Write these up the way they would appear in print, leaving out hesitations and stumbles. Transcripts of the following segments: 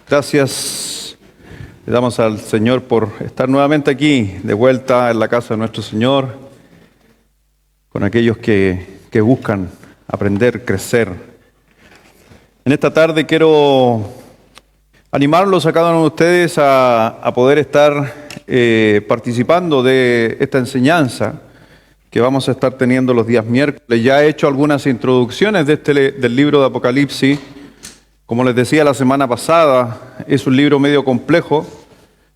Gracias le damos al Señor por estar nuevamente aquí, de vuelta en la casa de nuestro Señor, con aquellos que buscan aprender, crecer. En esta tarde quiero animarlos a cada uno de ustedes a poder estar participando de esta enseñanza que vamos a estar teniendo los días miércoles. Ya he hecho algunas introducciones del libro de Apocalipsis. Como les decía la semana pasada, es un libro medio complejo,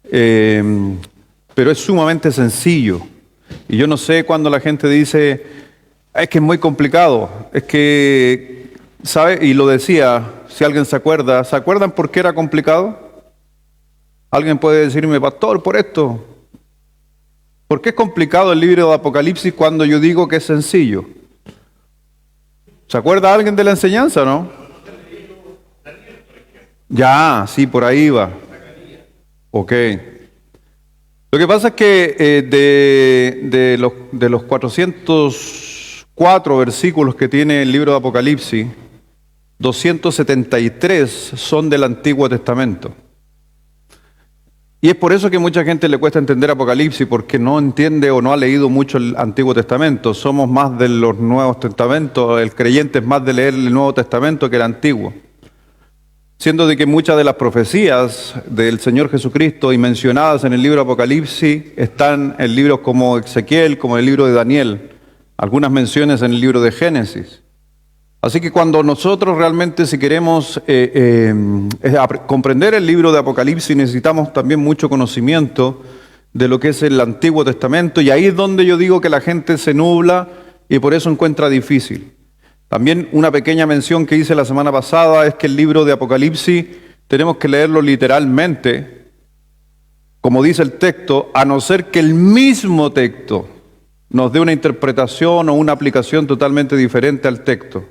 pero es sumamente sencillo. Y yo no sé cuando la gente dice, es que es muy complicado, es que, ¿sabe? Y lo decía, si alguien ¿se acuerdan por qué era complicado? Alguien puede decirme, pastor, por esto. ¿Por qué es complicado el libro de Apocalipsis cuando yo digo que es sencillo? ¿Se acuerda alguien de la enseñanza, no? Ya, sí, por ahí va. Ok. Lo que pasa es que de los 404 versículos que tiene el libro de Apocalipsis, 273 son del Antiguo Testamento. Y es por eso que a mucha gente le cuesta entender Apocalipsis, porque no entiende o no ha leído mucho el Antiguo Testamento. Somos más de los Nuevos Testamentos, el creyente es más de leer el Nuevo Testamento que el Antiguo. Siendo de que muchas de las profecías del Señor Jesucristo y mencionadas en el libro de Apocalipsis están en libros como Ezequiel, como el libro de Daniel, algunas menciones en el libro de Génesis. Así que cuando nosotros realmente si queremos comprender el libro de Apocalipsis necesitamos también mucho conocimiento de lo que es el Antiguo Testamento, y ahí es donde yo digo que la gente se nubla y por eso encuentra difícil. También una pequeña mención que hice la semana pasada es que el libro de Apocalipsis tenemos que leerlo literalmente, como dice el texto, a no ser que el mismo texto nos dé una interpretación o una aplicación totalmente diferente al texto.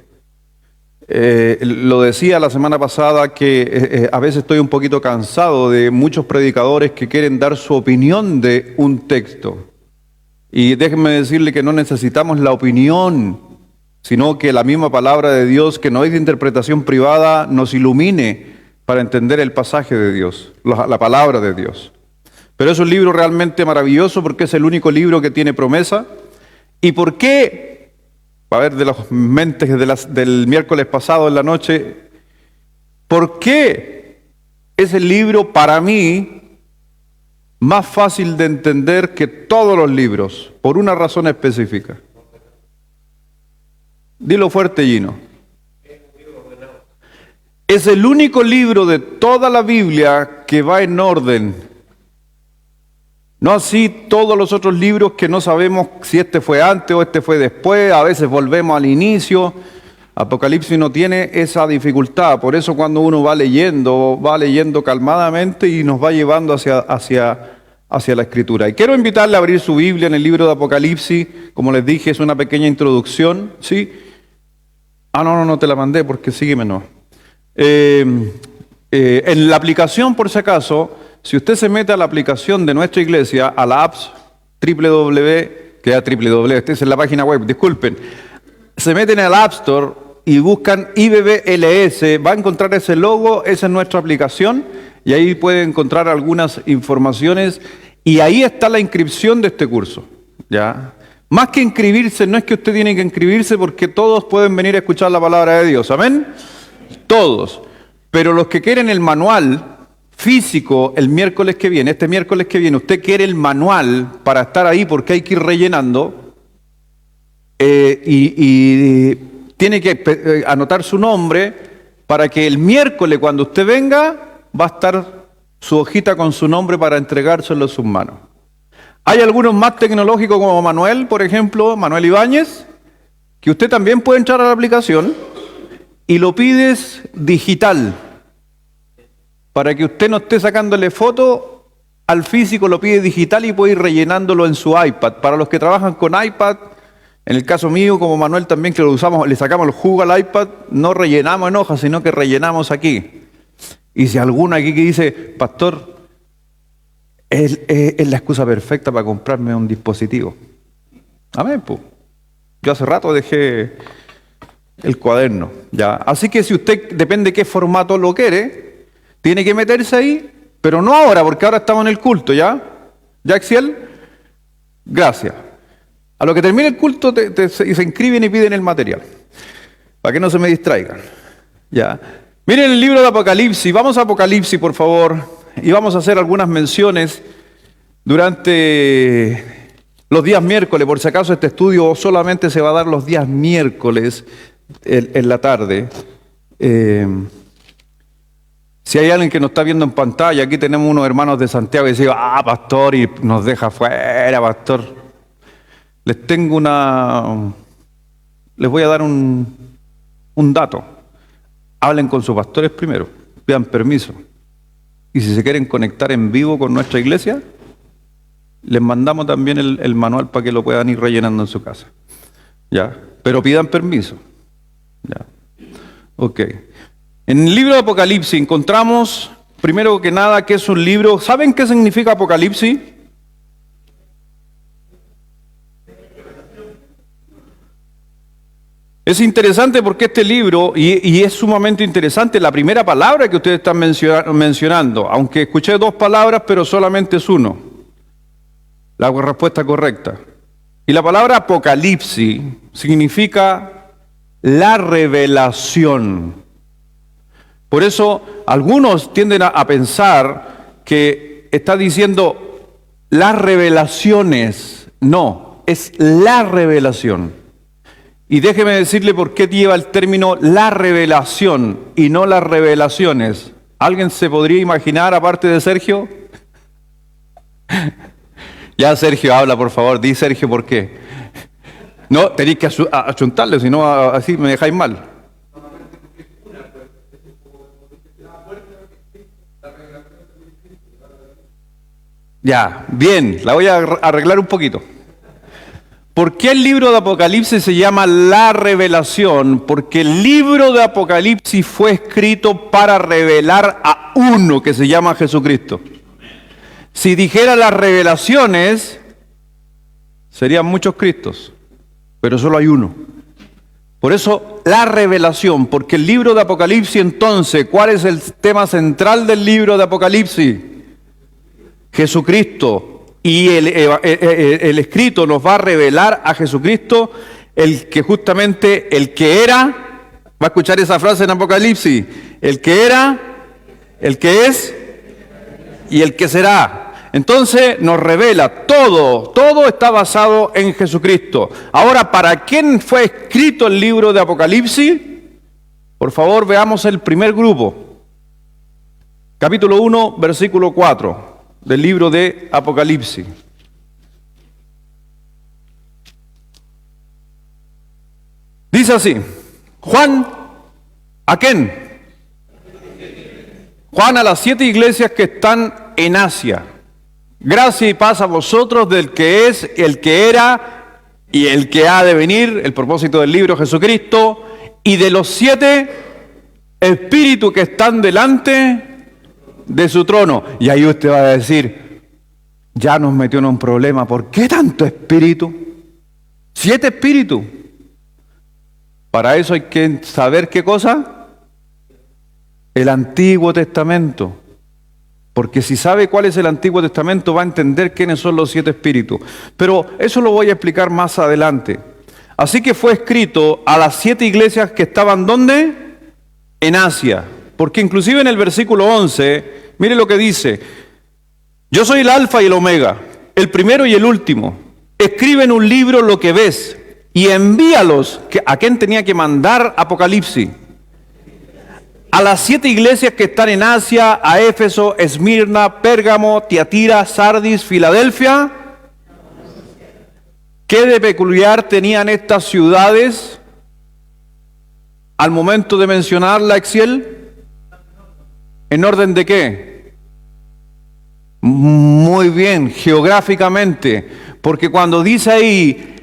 Lo decía la semana pasada que a veces estoy un poquito cansado de muchos predicadores que quieren dar su opinión de un texto. Y déjenme decirle que no necesitamos la opinión, sino que la misma palabra de Dios, que no es de interpretación privada, nos ilumine para entender el pasaje de Dios, la palabra de Dios. Pero es un libro realmente maravilloso porque es el único libro que tiene promesa. ¿Y por qué? A ver, de las mentes del miércoles pasado en la noche, ¿por qué es el libro para mí más fácil de entender que todos los libros? Por una razón específica. Dilo fuerte, Gino. Es el único libro de toda la Biblia que va en orden. No así todos los otros libros que no sabemos si este fue antes o este fue después. A veces volvemos al inicio. Apocalipsis no tiene esa dificultad. Por eso cuando uno va leyendo calmadamente y nos va llevando hacia la Escritura. Y quiero invitarle a abrir su Biblia en el libro de Apocalipsis. Como les dije, es una pequeña introducción, ¿sí? No te la mandé porque sígueme, no. En la aplicación, por si acaso, si usted se mete a la aplicación de nuestra iglesia, a la apps esta es la página web, disculpen, se meten al App Store y buscan IBBLS, va a encontrar ese logo, esa es nuestra aplicación, y ahí puede encontrar algunas informaciones, y ahí está la inscripción de este curso, ¿ya? Más que inscribirse, no es que usted tiene que inscribirse porque todos pueden venir a escuchar la palabra de Dios, ¿amén? Todos. Pero los que quieren el manual físico este miércoles que viene, usted quiere el manual para estar ahí porque hay que ir rellenando y tiene que anotar su nombre para que el miércoles cuando usted venga va a estar su hojita con su nombre para entregárselo en sus manos. Hay algunos más tecnológicos como Manuel, por ejemplo, Manuel Ibáñez, que usted también puede entrar a la aplicación y lo pides digital. Para que usted no esté sacándole foto al físico, lo pide digital y puede ir rellenándolo en su iPad. Para los que trabajan con iPad, en el caso mío, como Manuel también, que lo usamos, le sacamos el jugo al iPad, no rellenamos en hojas, sino que rellenamos aquí. Y si alguno aquí que dice, pastor, es la excusa perfecta para comprarme un dispositivo. Amén, pues. Yo hace rato dejé el cuaderno, ¿ya? Así que si usted, depende de qué formato lo quiere, Tiene que meterse ahí, pero no ahora, porque ahora estamos en el culto, ¿ya? ¿Ya, Exiel? Gracias. A lo que termine el culto se inscriben y piden el material, para que no se me distraigan. ¿Ya? Miren el libro de Apocalipsis, vamos a Apocalipsis, por favor, y vamos a hacer algunas menciones durante los días miércoles. Por si acaso este estudio solamente se va a dar los días miércoles en la tarde. Si hay alguien que nos está viendo en pantalla, aquí tenemos unos hermanos de Santiago y dicen, pastor, y nos deja fuera, pastor. Les voy a dar un dato. Hablen con sus pastores primero, pidan permiso. Y si se quieren conectar en vivo con nuestra iglesia, les mandamos también el manual para que lo puedan ir rellenando en su casa. ¿Ya? Pero pidan permiso. ¿Ya? Ok. En el libro de Apocalipsis encontramos, primero que nada, que es un libro. ¿Saben qué significa Apocalipsis? Es interesante porque este libro, y es sumamente interesante, la primera palabra que ustedes están mencionando, aunque escuché dos palabras, pero solamente es uno. La respuesta correcta. Y la palabra Apocalipsis significa la revelación. Por eso algunos tienden a pensar que está diciendo las revelaciones. No, es la revelación. Y déjeme decirle por qué lleva el término la revelación y no las revelaciones. ¿Alguien se podría imaginar aparte de Sergio? Ya Sergio habla, por favor. Di Sergio por qué. No, tenéis que achuntarle, si no así me dejáis mal. Ya, bien, la voy a arreglar un poquito. ¿Por qué el libro de Apocalipsis se llama la revelación? Porque el libro de Apocalipsis fue escrito para revelar a uno que se llama Jesucristo. Si dijera las revelaciones, serían muchos Cristos, pero solo hay uno. Por eso la revelación, porque el libro de Apocalipsis entonces, ¿cuál es el tema central del libro de Apocalipsis? Jesucristo. Y el escrito nos va a revelar a Jesucristo, el que justamente, el que era, va a escuchar esa frase en Apocalipsis, el que era, el que es y el que será. Entonces nos revela todo está basado en Jesucristo. Ahora, ¿para quién fue escrito el libro de Apocalipsis? Por favor, veamos el primer grupo. Capítulo 1, versículo 4. Del libro de Apocalipsis. Dice así, Juan, ¿a quién? Juan, a las 7 iglesias que están en Asia. Gracia y paz a vosotros del que es, el que era y el que ha de venir, el propósito del libro Jesucristo, y de los 7 espíritus que están delante de su trono. Y ahí usted va a decir, ya nos metió en un problema. ¿Por qué tanto espíritu? 7 espíritus. Para eso hay que saber qué cosa. El Antiguo Testamento. Porque si sabe cuál es el Antiguo Testamento, va a entender quiénes son los 7 espíritus. Pero eso lo voy a explicar más adelante. Así que fue escrito a las 7 iglesias que estaban, ¿dónde? En Asia. Porque inclusive en el versículo 11, mire lo que dice, yo soy el alfa y el omega, el primero y el último. Escribe en un libro lo que ves y envíalos. ¿A quién tenía que mandar Apocalipsis? A las 7 iglesias que están en Asia, a Éfeso, Esmirna, Pérgamo, Tiatira, Sardis, Filadelfia. ¿Qué de peculiar tenían estas ciudades al momento de mencionarla, Exiel? ¿En orden de qué? Muy bien, geográficamente, porque cuando dice ahí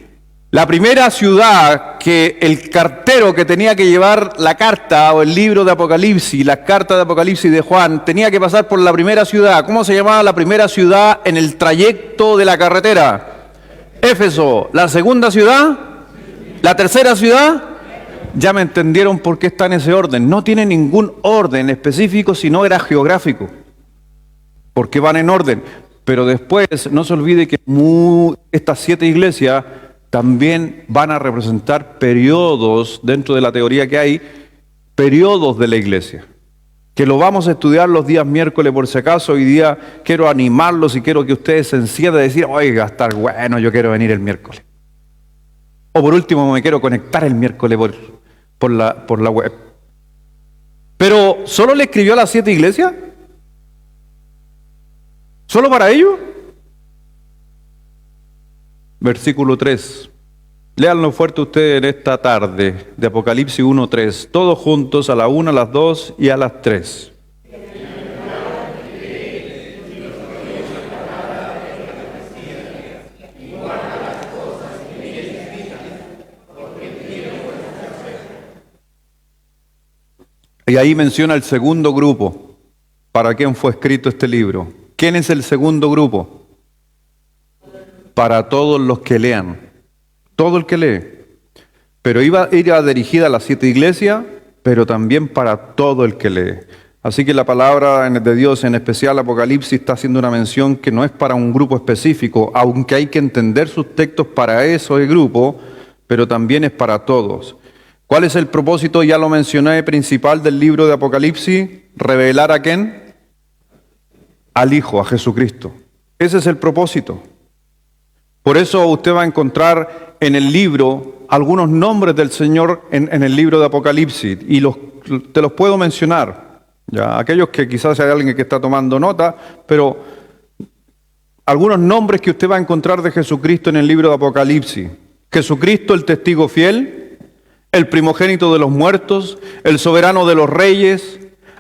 la primera ciudad que el cartero que tenía que llevar la carta o el libro de Apocalipsis, la carta de Apocalipsis de Juan, tenía que pasar por la primera ciudad. ¿Cómo se llamaba la primera ciudad en el trayecto de la carretera? Éfeso. ¿La segunda ciudad? ¿La tercera ciudad? ya me entendieron por qué está en ese orden. No tiene ningún orden específico, sino era geográfico. Porque van en orden. Pero después, no se olvide que estas 7 iglesias también van a representar periodos, dentro de la teoría que hay, periodos de la iglesia. Que lo vamos a estudiar los días miércoles por si acaso. Hoy día quiero animarlos y quiero que ustedes se enciendan y decir, oiga, estar bueno, yo quiero venir el miércoles. O por último me quiero conectar el miércoles por la web. Pero ¿solo le escribió a las 7 iglesias? ¿Solo para ellos? Versículo 3. Léanlo fuerte ustedes en esta tarde de Apocalipsis 1:3. Todos juntos a la 1, a las 2 y a las 3. Y ahí menciona el segundo grupo. ¿Para quién fue escrito este libro? ¿Quién es el segundo grupo? Para todos los que lean. Todo el que lee. Pero iba dirigida a las 7 iglesias, pero también para todo el que lee. Así que la palabra de Dios, en especial Apocalipsis, está haciendo una mención que no es para un grupo específico, aunque hay que entender sus textos para eso el grupo, pero también es para todos. ¿Cuál es el propósito? Ya lo mencioné, principal del libro de Apocalipsis. ¿Revelar a quién? Al Hijo, a Jesucristo. Ese es el propósito. Por eso usted va a encontrar en el libro algunos nombres del Señor en el libro de Apocalipsis. Y te los puedo mencionar. Ya, aquellos que quizás hay alguien que está tomando nota, pero algunos nombres que usted va a encontrar de Jesucristo en el libro de Apocalipsis. Jesucristo, el testigo fiel, el primogénito de los muertos, el soberano de los reyes,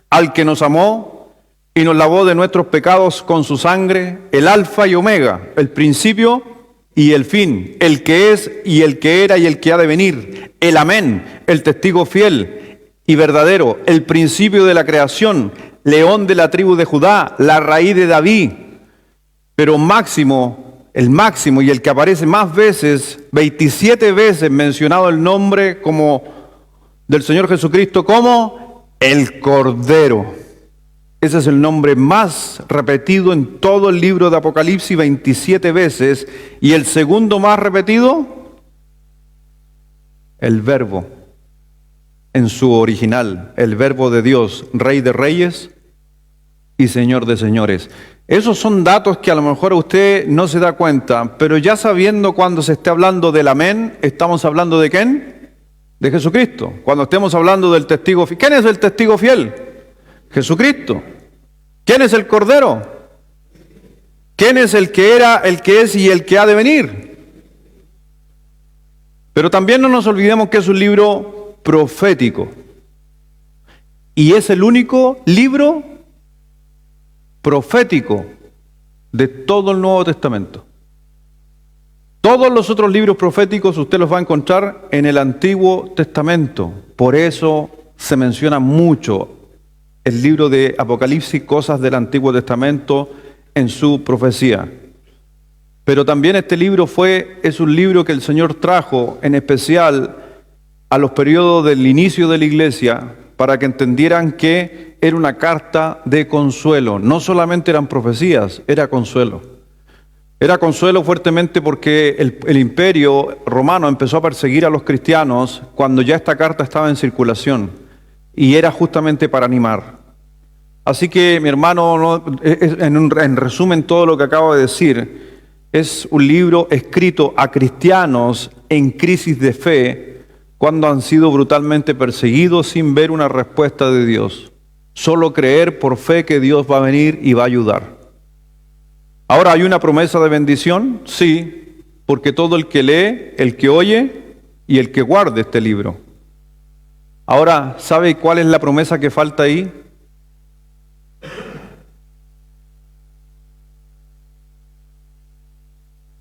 al que nos amó y nos lavó de nuestros pecados con su sangre, el alfa y omega, el principio y el fin, el que es y el que era y el que ha de venir, el amén, el testigo fiel y verdadero, el principio de la creación, león de la tribu de Judá, la raíz de David, pero el máximo y el que aparece más veces, 27 veces mencionado el nombre como del Señor Jesucristo como el Cordero. Ese es el nombre más repetido en todo el libro de Apocalipsis, 27 veces. Y el segundo más repetido, el Verbo, en su original, el Verbo de Dios, Rey de Reyes y Señor de Señores. Esos son datos que a lo mejor usted no se da cuenta, pero ya sabiendo cuando se esté hablando del amén, estamos hablando de ¿quién? De Jesucristo. Cuando estemos hablando del testigo fiel, ¿quién es el testigo fiel? Jesucristo. ¿Quién es el Cordero? ¿Quién es el que era, el que es y el que ha de venir? Pero también no nos olvidemos que es un libro profético. Y es el único libro profético de todo el Nuevo Testamento. Todos los otros libros proféticos usted los va a encontrar en el Antiguo Testamento. Por eso se menciona mucho el libro de Apocalipsis, cosas del Antiguo Testamento en su profecía. Pero también este libro es un libro que el Señor trajo en especial a los periodos del inicio de la iglesia para que entendieran que era una carta de consuelo. No solamente eran profecías, era consuelo. Era consuelo fuertemente porque el imperio romano empezó a perseguir a los cristianos cuando ya esta carta estaba en circulación. Y era justamente para animar. Así que, mi hermano, en resumen todo lo que acabo de decir, es un libro escrito a cristianos en crisis de fe cuando han sido brutalmente perseguidos sin ver una respuesta de Dios. Solo creer por fe que Dios va a venir y va a ayudar. Ahora, ¿hay una promesa de bendición? Sí, porque todo el que lee, el que oye y el que guarde este libro. Ahora, ¿sabe cuál es la promesa que falta ahí?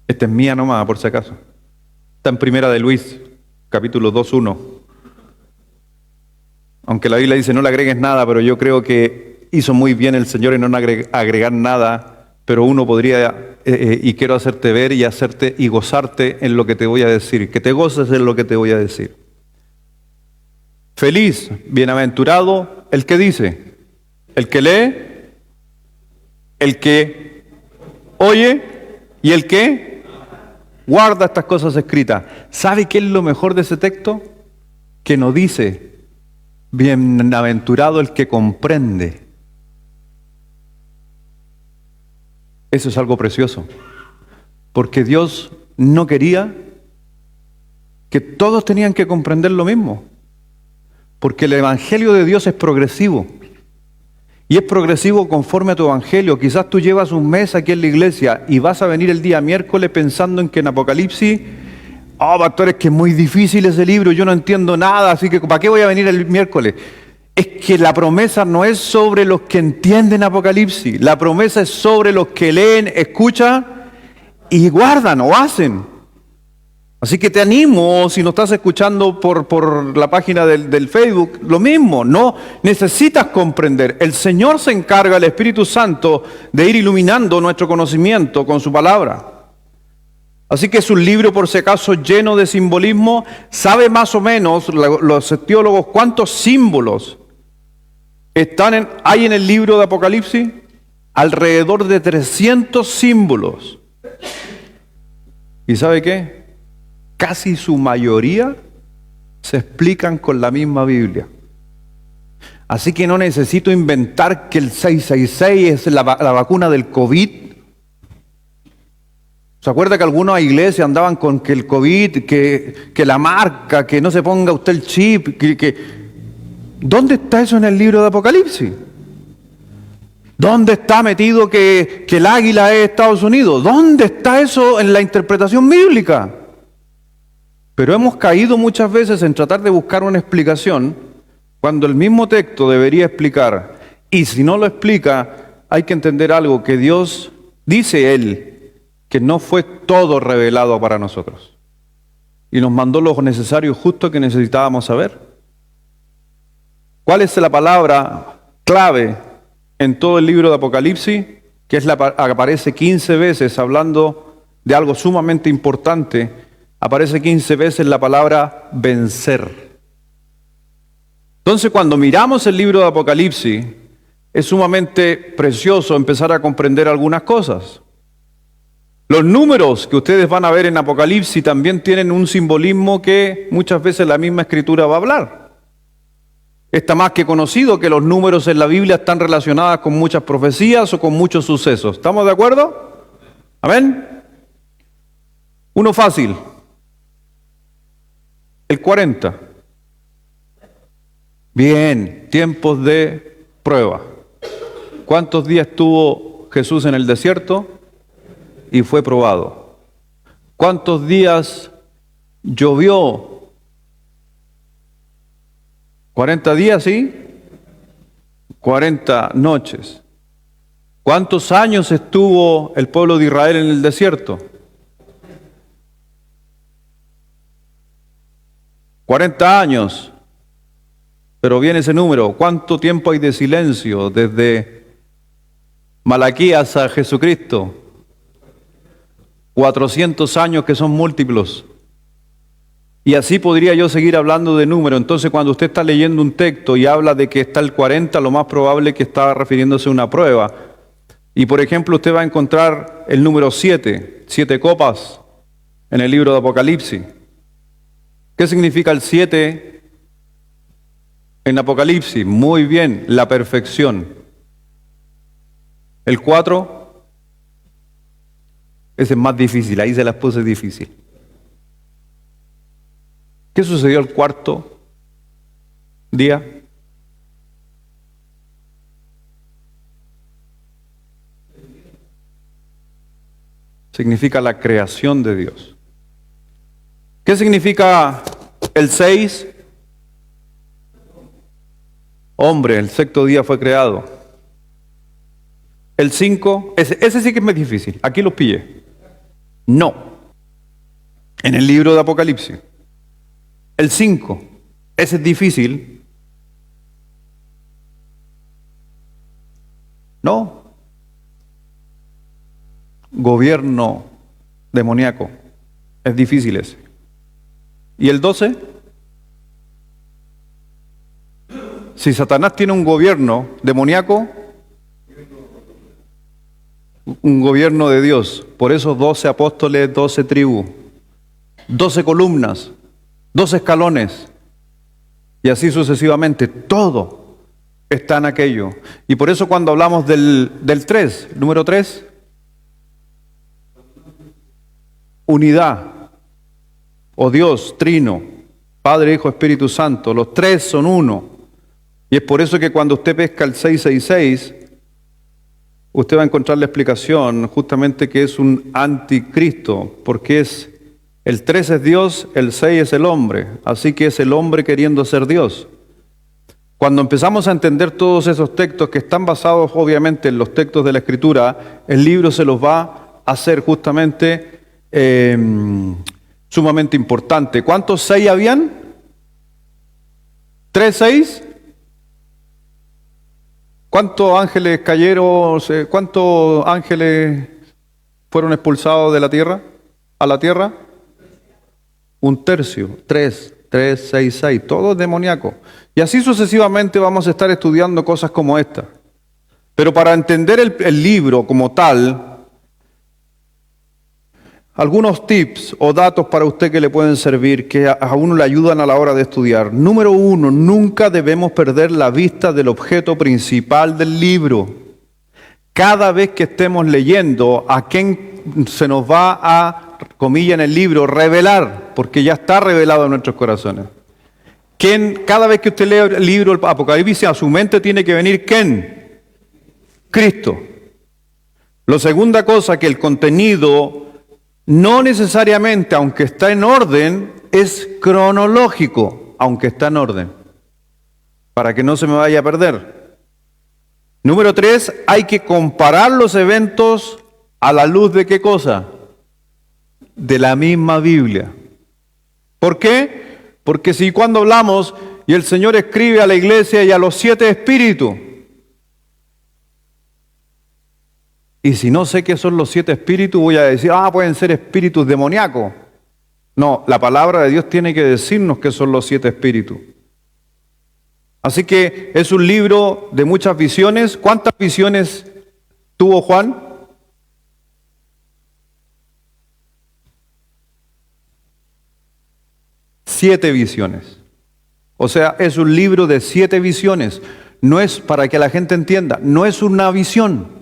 Esta es mía nomás, por si acaso. Está en Primera de Luis, capítulo 2:1. Aunque la Biblia dice no le agregues nada, pero yo creo que hizo muy bien el Señor en no agregar nada, pero uno podría, y quiero hacerte ver y hacerte y gozarte en lo que te voy a decir, que te goces en lo que te voy a decir. Feliz, bienaventurado, el que dice, el que lee, el que oye y el que guarda estas cosas escritas. ¿Sabe qué es lo mejor de ese texto? Que no dice, bienaventurado el que comprende. Eso es algo precioso, porque Dios no quería que todos tenían que comprender lo mismo, porque el Evangelio de Dios es progresivo, y es progresivo conforme a tu Evangelio. Quizás tú llevas un mes aquí en la iglesia y vas a venir el día miércoles pensando en que en Apocalipsis, pastor, es que es muy difícil ese libro, yo no entiendo nada, así que ¿para qué voy a venir el miércoles? Es que la promesa no es sobre los que entienden Apocalipsis, la promesa es sobre los que leen, escuchan y guardan o hacen. Así que te animo, si no estás escuchando por la página del Facebook, lo mismo, no necesitas comprender. El Señor se encarga, el Espíritu Santo, de ir iluminando nuestro conocimiento con su palabra. Así que es un libro, por si acaso, lleno de simbolismo. ¿Sabe más o menos los teólogos cuántos símbolos hay en el libro de Apocalipsis? Alrededor de 300 símbolos. ¿Y sabe qué? Casi su mayoría se explican con la misma Biblia. Así que no necesito inventar que el 666 es la vacuna del COVID. ¿Se acuerda que algunas iglesias andaban con que el COVID, que la marca, que no se ponga usted el chip? ¿Dónde está eso en el libro de Apocalipsis? ¿Dónde está metido que el águila es Estados Unidos? ¿Dónde está eso en la interpretación bíblica? Pero hemos caído muchas veces en tratar de buscar una explicación cuando el mismo texto debería explicar. Y si no lo explica, hay que entender algo, que Dios, dice Él, que no fue todo revelado para nosotros. Y nos mandó lo necesario justo que necesitábamos saber. ¿Cuál es la palabra clave en todo el libro de Apocalipsis? Que es aparece 15 veces hablando de algo sumamente importante. Aparece 15 veces la palabra vencer. Entonces, cuando miramos el libro de Apocalipsis, es sumamente precioso empezar a comprender algunas cosas. Los números que ustedes van a ver en Apocalipsis también tienen un simbolismo que muchas veces la misma Escritura va a hablar. Está más que conocido que los números en la Biblia están relacionados con muchas profecías o con muchos sucesos. ¿Estamos de acuerdo? ¿Amén? Uno fácil. El 40. Bien, tiempos de prueba. ¿Cuántos días estuvo Jesús en el desierto? Y fue probado. ¿Cuántos días llovió? 40 días, ¿sí? 40 noches. ¿Cuántos años estuvo el pueblo de Israel en el desierto? 40 años. Pero viene ese número. ¿Cuánto tiempo hay de silencio desde Malaquías a Jesucristo? 400 años, que son múltiplos. Y así podría yo seguir hablando de números. Entonces, cuando usted está leyendo un texto y habla de que está el 40, lo más probable es que está refiriéndose a una prueba. Y por ejemplo, usted va a encontrar el número 7 copas en el libro de Apocalipsis. ¿Qué significa el 7 en Apocalipsis? Muy bien, la perfección. El 4, ese es más difícil, ahí se las puse difícil. ¿Qué sucedió el cuarto día? Significa la creación de Dios. ¿Qué significa el 6? Hombre, el sexto día fue creado. El 5, ese sí que es más difícil. Aquí los pillé. No. En el libro de Apocalipsis. El 5, ese es difícil. No. Gobierno demoníaco. Es difícil ese. ¿Y el 12? Si Satanás tiene un gobierno demoníaco, un gobierno de Dios. Por eso 12 apóstoles, 12 tribus, 12 columnas, 12 escalones. Y así sucesivamente. Todo está en aquello. Y por eso cuando hablamos del 3, número 3, unidad. O Dios, trino, Padre, Hijo, Espíritu Santo. Los tres son uno. Y es por eso que cuando usted pesca el 666, usted va a encontrar la explicación justamente que es un anticristo, porque el 3 es Dios, el 6 es el hombre, así que es el hombre queriendo ser Dios. Cuando empezamos a entender todos esos textos que están basados obviamente en los textos de la Escritura, el libro se los va a hacer justamente sumamente importante. ¿Cuántos 6 habían? ¿3, 6? ¿Cuántos ángeles cayeron? ¿Cuántos ángeles fueron expulsados de la tierra? ¿A la tierra? 1/3. 3, 6, 6. Todo es demoníaco. Y así sucesivamente vamos a estar estudiando cosas como esta. Pero para entender el libro como tal, algunos tips o datos para usted que le pueden servir, que a uno le ayudan a la hora de estudiar. Número 1, nunca debemos perder la vista del objeto principal del libro. Cada vez que estemos leyendo, a quién se nos va a, comilla en el libro, revelar, porque ya está revelado en nuestros corazones. Cada vez que usted lee el libro, el Apocalipsis, a su mente tiene que venir ¿quién? Cristo. La segunda cosa, que el contenido no necesariamente, aunque está en orden, es cronológico, aunque está en orden, para que no se me vaya a perder. Número 3, hay que comparar los eventos a la luz de ¿qué cosa? De la misma Biblia. ¿Por qué? Porque si cuando hablamos y el Señor escribe a la iglesia y a los 7 espíritus, y si no sé qué son los 7 espíritus, voy a decir, pueden ser espíritus demoníacos. No, la palabra de Dios tiene que decirnos qué son los 7 espíritus. Así que es un libro de muchas visiones. ¿Cuántas visiones tuvo Juan? Siete visiones. O sea, es un libro de 7 visiones. No es, para que la gente entienda, no es una visión.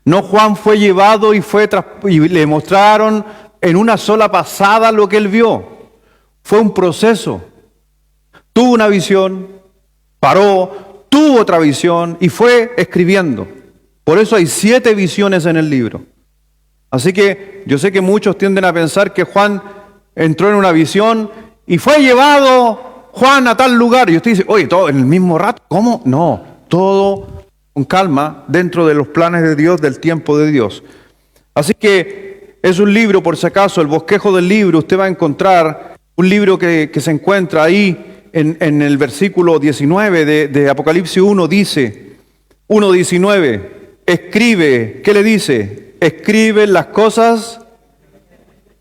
No, Juan fue llevado y le mostraron en una sola pasada lo que él vio. Fue un proceso. Tuvo una visión, paró, tuvo otra visión y fue escribiendo. Por eso hay 7 visiones en el libro. Así que yo sé que muchos tienden a pensar que Juan entró en una visión y fue llevado Juan a tal lugar. Y usted dice, oye, todo en el mismo rato. ¿Cómo? No, todo con calma, dentro de los planes de Dios, del tiempo de Dios. Así que es un libro, por si acaso, el bosquejo del libro, usted va a encontrar un libro que se encuentra ahí en el versículo 19 de Apocalipsis 1, dice, 1:19, escribe, ¿qué le dice? Escribe las cosas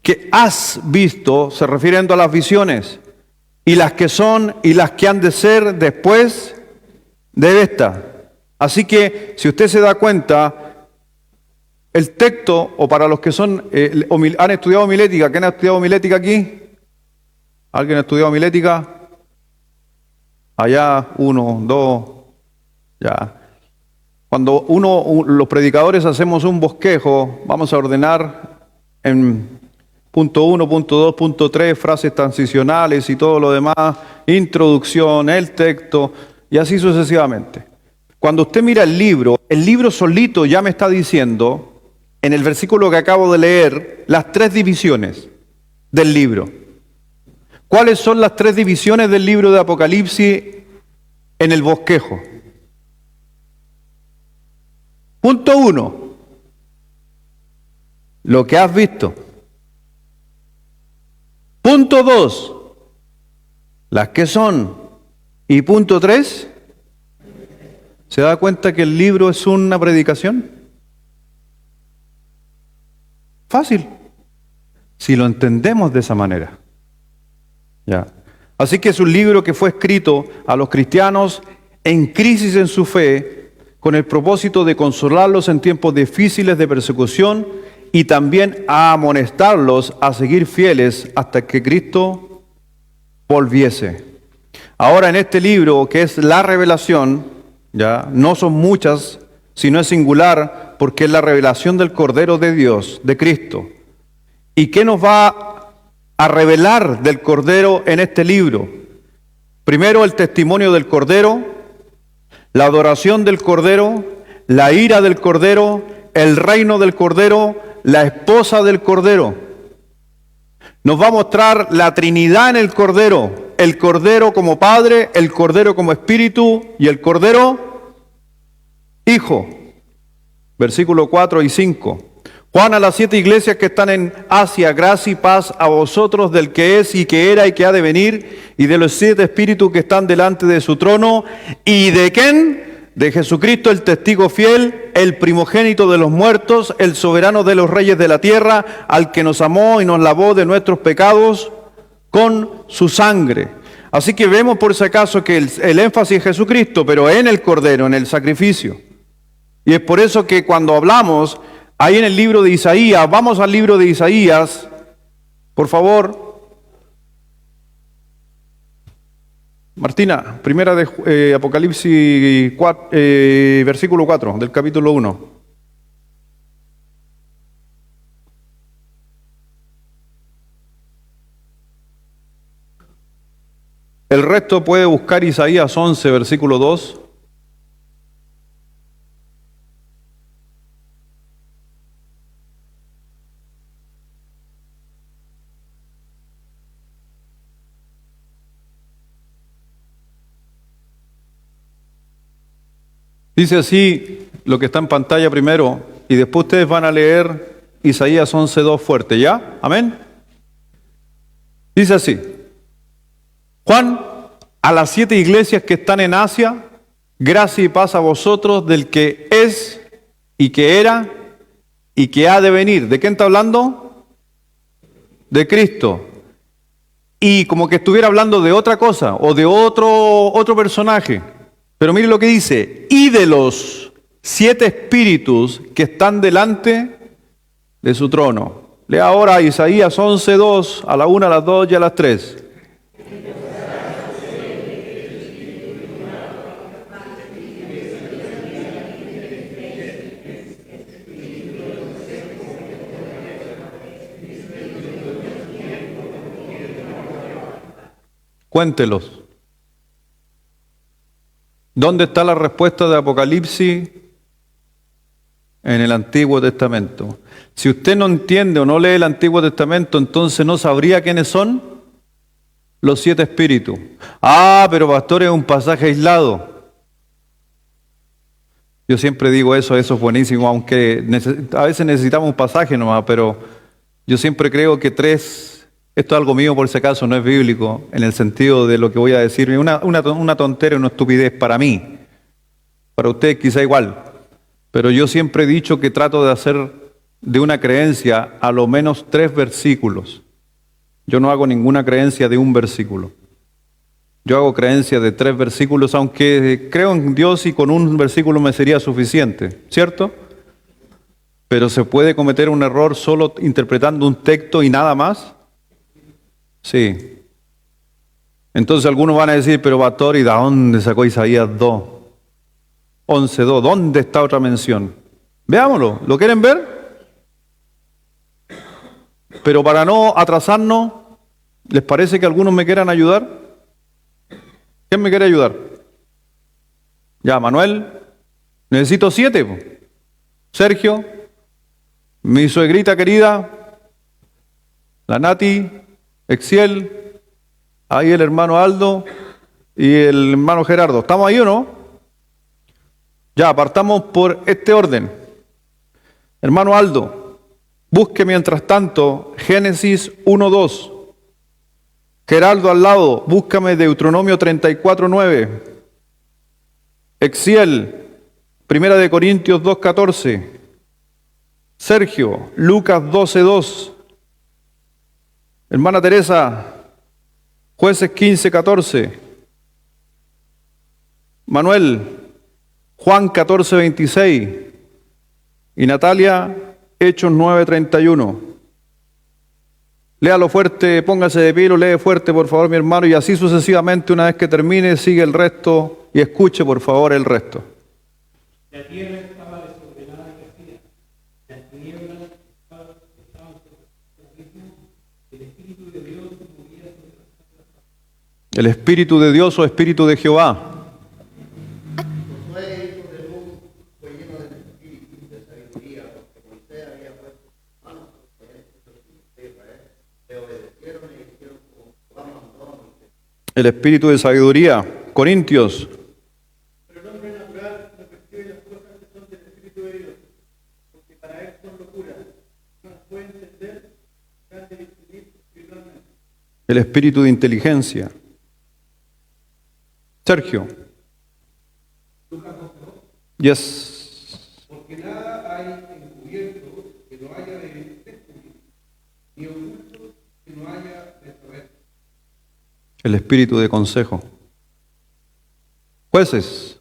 que has visto, se refiriendo a las visiones, y las que son y las que han de ser después de esta. Así que, si usted se da cuenta, el texto, o para los que han estudiado homilética, ¿quién ha estudiado homilética aquí? ¿Alguien ha estudiado homilética? Allá, 1, 2, ya. Cuando los predicadores hacemos un bosquejo, vamos a ordenar en punto 1, punto 2, punto 3, frases transicionales y todo lo demás, introducción, el texto, y así sucesivamente. Cuando usted mira el libro solito ya me está diciendo, en el versículo que acabo de leer, las 3 divisiones del libro. ¿Cuáles son las 3 divisiones del libro de Apocalipsis en el bosquejo? Punto 1, lo que has visto. Punto 2, las que son. Y punto 3, ¿se da cuenta que el libro es una predicación? Fácil, si lo entendemos de esa manera. Ya. Así que es un libro que fue escrito a los cristianos en crisis en su fe, con el propósito de consolarlos en tiempos difíciles de persecución y también a amonestarlos a seguir fieles hasta que Cristo volviese. Ahora en este libro, que es la revelación, ya no son muchas, sino es singular, porque es la revelación del Cordero de Dios, de Cristo. ¿Y qué nos va a revelar del Cordero en este libro? Primero, el testimonio del Cordero, la adoración del Cordero, la ira del Cordero, el reino del Cordero, la esposa del Cordero. Nos va a mostrar la Trinidad en el Cordero como Padre, el Cordero como Espíritu y el Cordero Hijo. Versículo 4 y 5. Juan a las 7 iglesias que están en Asia, gracia y paz a vosotros del que es y que era y que ha de venir, y de los 7 espíritus que están delante de su trono, y de ¿quién? De Jesucristo, el testigo fiel, el primogénito de los muertos, el soberano de los reyes de la tierra, al que nos amó y nos lavó de nuestros pecados con su sangre. Así que vemos por si acaso que el énfasis es Jesucristo, pero en el Cordero, en el sacrificio. Y es por eso que cuando hablamos ahí en el libro de Isaías, vamos al libro de Isaías, por favor. Martina, primera de Apocalipsis 4, versículo 4 del capítulo 1. El resto puede buscar Isaías 11, versículo 2. Dice así lo que está en pantalla primero, y después ustedes van a leer Isaías 11:2 fuerte, ¿ya? ¿Amén? Dice así: Juan, a las 7 iglesias que están en Asia, gracia y paz a vosotros del que es y que era y que ha de venir. ¿De quién está hablando? De Cristo. Y como que estuviera hablando de otra cosa o de otro personaje. Pero mire lo que dice: y de los 7 espíritus que están delante de su trono. Lea ahora Isaías 11:2, a la 1, a las 2 y a las 3. Cuéntelos. ¿Dónde está la respuesta de Apocalipsis? En el Antiguo Testamento. Si usted no entiende o no lee el Antiguo Testamento, entonces no sabría quiénes son los 7 espíritus. Ah, pero pastor, es un pasaje aislado. Yo siempre digo eso es buenísimo, aunque a veces necesitamos un pasaje nomás, pero yo siempre creo que 3... Esto es algo mío por si acaso, no es bíblico, en el sentido de lo que voy a decir. Una tontería, una estupidez para mí. Para usted quizá igual. Pero yo siempre he dicho que trato de hacer de una creencia a lo menos 3 versículos. Yo no hago ninguna creencia de un versículo. Yo hago creencia de 3 versículos, aunque creo en Dios y con un versículo me sería suficiente, ¿cierto? Pero ¿se puede cometer un error solo interpretando un texto y nada más? Sí. Entonces algunos van a decir, pero pastor, ¿y de dónde sacó Isaías 2? 11:2, ¿dónde está otra mención? Veámoslo, ¿lo quieren ver? Pero para no atrasarnos, ¿les parece que algunos me quieran ayudar? ¿Quién me quiere ayudar? Ya, Manuel, necesito 7. Sergio, mi suegrita querida, la Nati, Exiel, ahí el hermano Aldo y el hermano Gerardo. ¿Estamos ahí o no? Ya, partamos por este orden. Hermano Aldo, busque mientras tanto Génesis 1:2. Gerardo al lado, búscame Deuteronomio 34:9. Exiel, 1 de Corintios 2:14. Sergio, Lucas 12:2. Hermana Teresa, Jueces 15:14. Manuel, Juan 14:26. Y Natalia, Hechos 9:31. Léalo fuerte, póngase de pie, lo lee fuerte, por favor, mi hermano, y así sucesivamente, una vez que termine, sigue el resto y escuche, por favor, el resto. La tierra estaba desordenada y vacía. Las tinieblas estaban sobre el abismo. El Espíritu de Dios movía sobre las aguas. El Espíritu de Dios o Espíritu de Jehová. El espíritu de sabiduría, Corintios. Pero el hombre natural no percibe las cosas que son del Espíritu de Dios, porque para él son locuras, no las puede entender, trata de discernir espiritualmente. El espíritu de inteligencia. Sergio. Lucas 2. Yes. Porque nada hay encubierto que no haya de descubrir, ni oculto que no haya de saber. El espíritu de consejo. Jueces.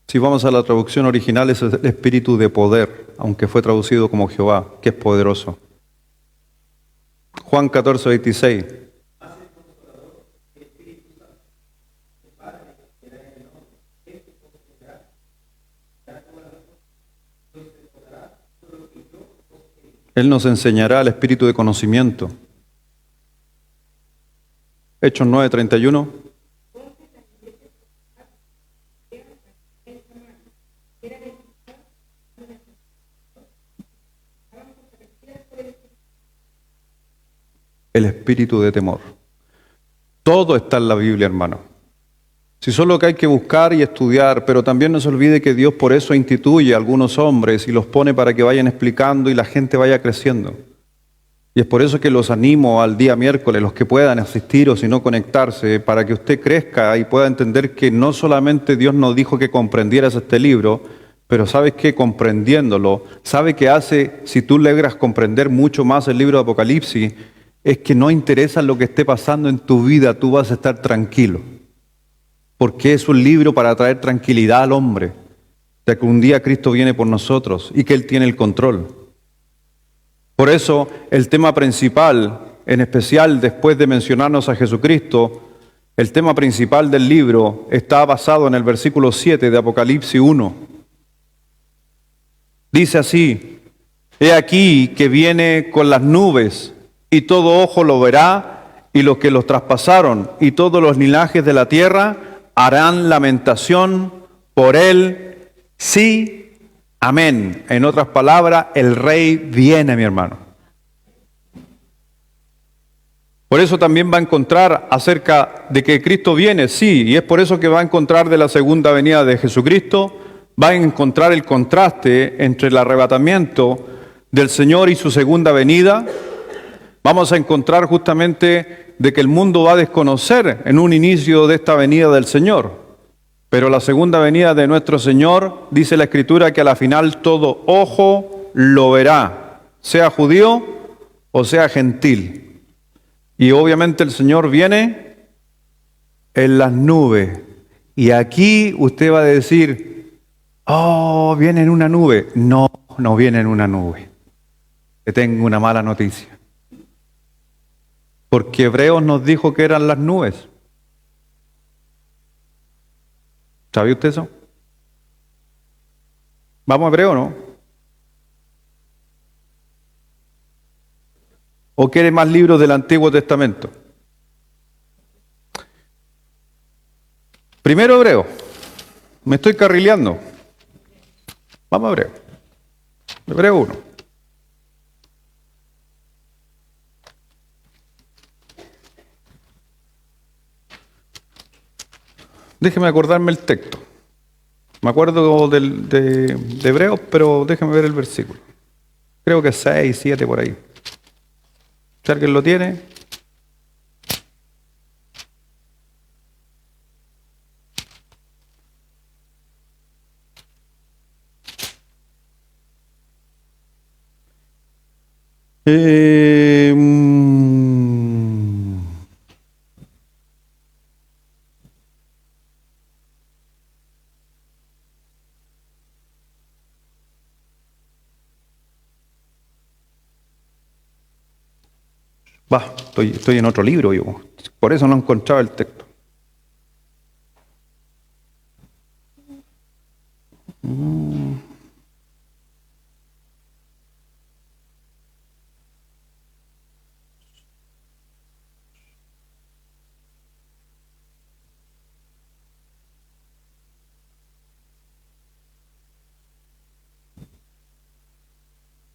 Si vamos a la traducción original, es el espíritu de poder, aunque fue traducido como Jehová, que es poderoso. Juan 14:26. Él nos enseñará el espíritu de conocimiento. Hechos 9:31. El espíritu de temor. Todo está en la Biblia, hermano. Si solo que hay que buscar y estudiar, pero también no se olvide que Dios por eso instituye a algunos hombres y los pone para que vayan explicando y la gente vaya creciendo. Y es por eso que los animo al día miércoles, los que puedan asistir o si no conectarse, para que usted crezca y pueda entender que no solamente Dios nos dijo que comprendieras este libro, pero sabes que comprendiéndolo, sabe que hace, si tú logras comprender mucho más el libro de Apocalipsis, es que no interesa lo que esté pasando en tu vida, tú vas a estar tranquilo. Porque es un libro para traer tranquilidad al hombre, de que un día Cristo viene por nosotros y que Él tiene el control. Por eso, el tema principal, en especial después de mencionarnos a Jesucristo, el tema principal del libro está basado en el versículo 7 de Apocalipsis 1. Dice así: He aquí que viene con las nubes, y todo ojo lo verá, y los que los traspasaron, y todos los linajes de la tierra harán lamentación por él. Sí, amén. En otras palabras, el Rey viene, mi hermano. Por eso también va a encontrar acerca de que Cristo viene, sí, y es por eso que va a encontrar de la segunda venida de Jesucristo, va a encontrar el contraste entre el arrebatamiento del Señor y su segunda venida. Vamos a encontrar justamente de que el mundo va a desconocer en un inicio de esta venida del Señor. Pero la segunda venida de nuestro Señor, dice la Escritura, que a la final todo ojo lo verá, sea judío o sea gentil. Y obviamente el Señor viene en las nubes. Y aquí usted va a decir: oh, viene en una nube. No, no viene en una nube. Te tengo una mala noticia. Porque Hebreos nos dijo que eran las nubes. ¿Sabía usted eso? ¿Vamos a Hebreo o no? ¿O quiere más libros del Antiguo Testamento? Primero Hebreo. Me estoy carrileando. Vamos a Hebreo. Hebreo 1. Déjeme acordarme el texto. Me acuerdo de Hebreos, pero déjeme ver el versículo. Creo que es 6, 7 por ahí. Si alguien lo tiene. Eh, estoy en otro libro yo, por eso no encontraba el texto.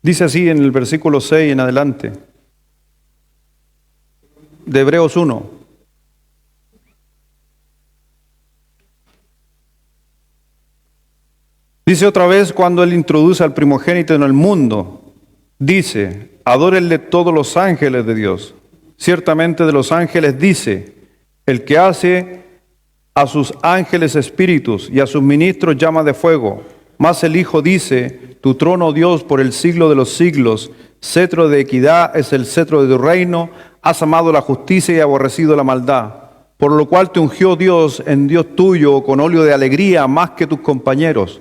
Dice así en el versículo 6 en adelante, de Hebreos 1. Dice otra vez cuando Él introduce al primogénito en el mundo, dice, adórenle todos los ángeles de Dios. Ciertamente de los ángeles dice, el que hace a sus ángeles espíritus y a sus ministros llama de fuego. Mas el Hijo dice, tu trono, Dios, por el siglo de los siglos, cetro de equidad es el cetro de tu reino, has amado la justicia y aborrecido la maldad. Por lo cual te ungió Dios en Dios tuyo con óleo de alegría más que tus compañeros.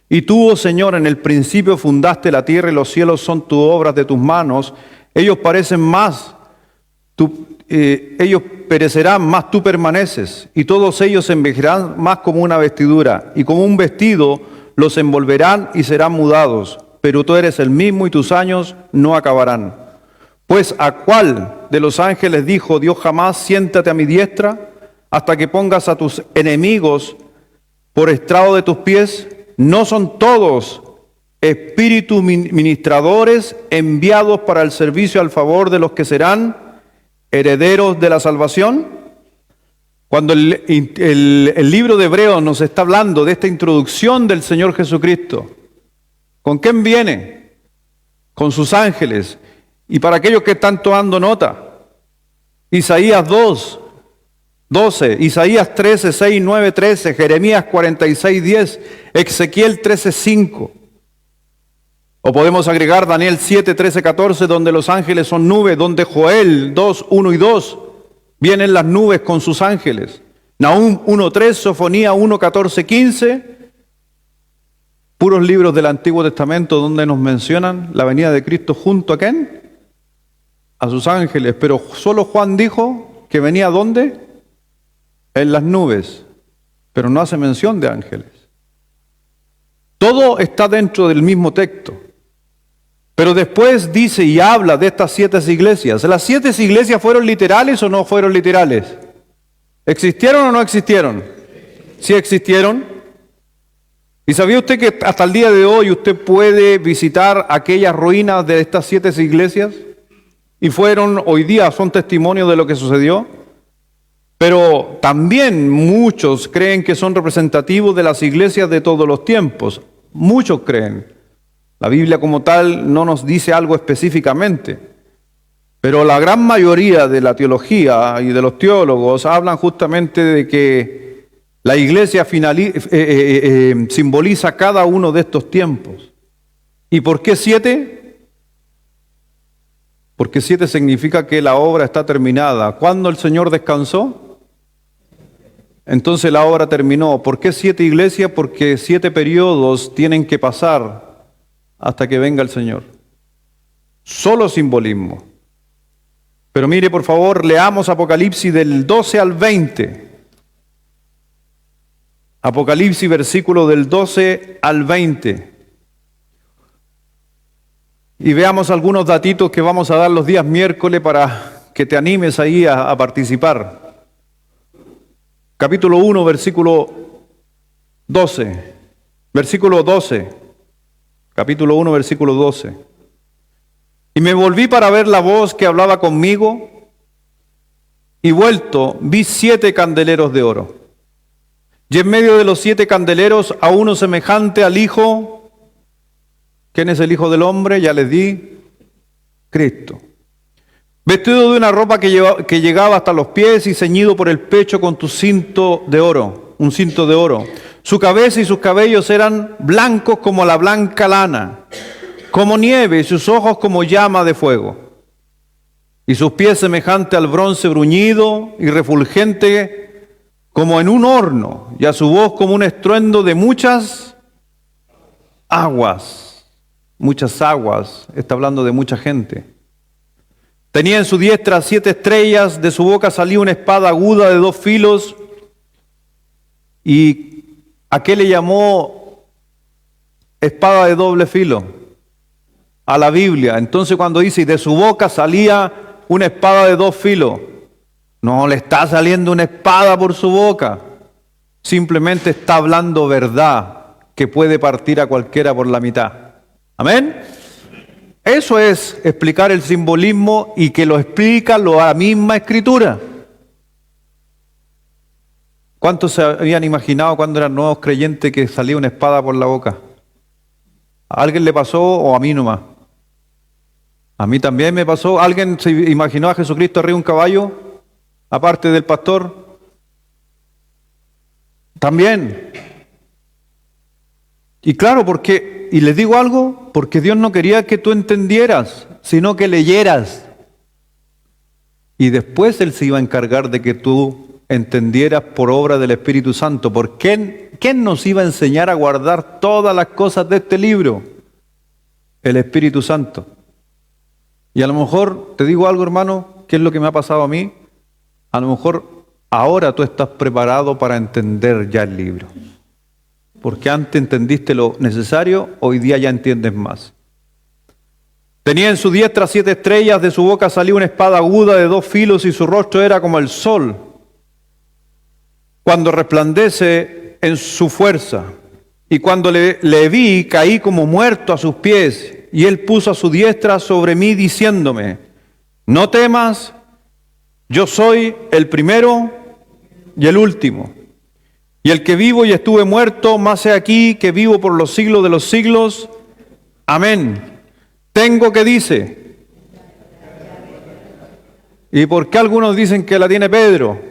Y tú, oh Señor, en el principio fundaste la tierra y los cielos son tu obras de tus manos. Ellos parecen más, ellos perecerán, más tú permaneces. Y todos ellos se envejecerán más como una vestidura. Y como un vestido los envolverán y serán mudados. Pero tú eres el mismo y tus años no acabarán. Pues ¿a cuál de los ángeles dijo Dios jamás, siéntate a mi diestra, hasta que pongas a tus enemigos por estrado de tus pies? ¿No son todos espíritus ministradores enviados para el servicio al favor de los que serán herederos de la salvación? Cuando el libro de Hebreos nos está hablando de esta introducción del Señor Jesucristo, ¿con quién viene? Con sus ángeles. Y para aquellos que están tomando nota, Isaías 2, 12, Isaías 13, 6, 9, 13, Jeremías 46, 10, Ezequiel 13, 5. O podemos agregar Daniel 7, 13, 14, donde los ángeles son nubes, donde Joel 2, 1 y 2, vienen las nubes con sus ángeles. Nahum 1, 3, Sofonía 1, 14, 15. Puros libros del Antiguo Testamento donde nos mencionan la venida de Cristo junto a ¿quién? A sus ángeles. Pero solo Juan dijo que venía ¿dónde? En las nubes. Pero no hace mención de ángeles. Todo está dentro del mismo texto. Pero después dice y habla de estas 7 iglesias. ¿Las 7 iglesias fueron literales o no fueron literales? ¿Existieron o no existieron? Sí existieron. ¿Y sabía usted que hasta el día de hoy usted puede visitar aquellas ruinas de estas 7 iglesias? Y hoy día son testimonio de lo que sucedió. Pero también muchos creen que son representativos de las iglesias de todos los tiempos. Muchos creen. La Biblia como tal no nos dice algo específicamente. Pero la gran mayoría de la teología y de los teólogos hablan justamente de que la iglesia simboliza cada uno de estos tiempos. ¿Y por qué 7? Porque 7 significa que la obra está terminada. ¿Cuándo el Señor descansó? Entonces la obra terminó. ¿Por qué 7 iglesias? Porque 7 periodos tienen que pasar hasta que venga el Señor. Solo simbolismo. Pero mire, por favor, leamos Apocalipsis del 12 al 20. Apocalipsis, versículo del 12 al 20. Y veamos algunos datitos que vamos a dar los días miércoles para que te animes ahí a participar. Capítulo 1, versículo 12. Versículo 12. Capítulo 1, versículo 12. Y me volví para ver la voz que hablaba conmigo, y vuelto vi 7 candeleros de oro. Y en medio de los 7 candeleros a uno semejante al Hijo. ¿Quién es el Hijo del Hombre? Ya les di. Cristo. Vestido de una ropa que llegaba hasta los pies y ceñido por el pecho con tu cinto de oro, un cinto de oro. Su cabeza y sus cabellos eran blancos como la blanca lana, como nieve y sus ojos como llama de fuego, y sus pies semejante al bronce bruñido y refulgente como en un horno, y a su voz como un estruendo de muchas aguas. Muchas aguas, está hablando de mucha gente. Tenía en su diestra 7 estrellas, de su boca salía una espada aguda de 2 filos, y ¿a qué le llamó espada de doble filo? A la Biblia. Entonces cuando dice, y de su boca salía una espada de 2 filos, no le está saliendo una espada por su boca, simplemente está hablando verdad que puede partir a cualquiera por la mitad. Amén. Eso es explicar el simbolismo, y que lo explica la misma Escritura. ¿Cuántos se habían imaginado cuando eran nuevos creyentes que salía una espada por la boca? ¿A alguien le pasó o a mí nomás? A mí también me pasó. ¿Alguien se imaginó a Jesucristo arriba de un caballo, aparte del pastor? También. Y claro, y les digo algo, porque Dios no quería que tú entendieras, sino que leyeras. Y después Él se iba a encargar de que tú entendieras por obra del Espíritu Santo. ¿Por quién nos iba a enseñar a guardar todas las cosas de este libro? El Espíritu Santo. Y a lo mejor, te digo algo, hermano, ¿qué es lo que me ha pasado a mí? A lo mejor ahora tú estás preparado para entender ya el libro. Porque antes entendiste lo necesario, hoy día ya entiendes más. Tenía en su diestra 7 estrellas, de su boca salía una espada aguda de 2 filos, y su rostro era como el sol cuando resplandece en su fuerza. Y cuando le vi, caí como muerto a sus pies, y él puso a su diestra sobre mí, diciéndome, no temas, yo soy el primero y el último, y el que vivo y estuve muerto, más he aquí que vivo por los siglos de los siglos. Amén. Tengo que dice. ¿Y por qué algunos dicen que la tiene Pedro?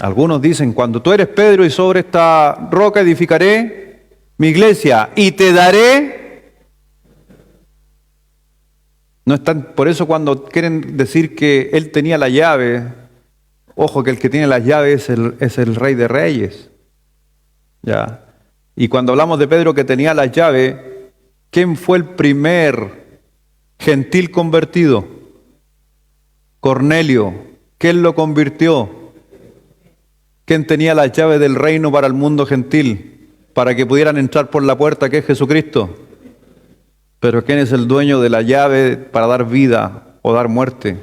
Algunos dicen, cuando tú eres Pedro, y sobre esta roca edificaré mi iglesia, y te daré. No están, por eso cuando quieren decir que él tenía la llave, ojo que el que tiene las llaves es el Rey de Reyes. ¿Ya? Y cuando hablamos de Pedro que tenía las llaves, ¿quién fue el primer gentil convertido? Cornelio. ¿Quién lo convirtió? ¿Quién tenía las llaves del reino para el mundo gentil? Para que pudieran entrar por la puerta, que es Jesucristo. Pero ¿quién es el dueño de la llave para dar vida o dar muerte?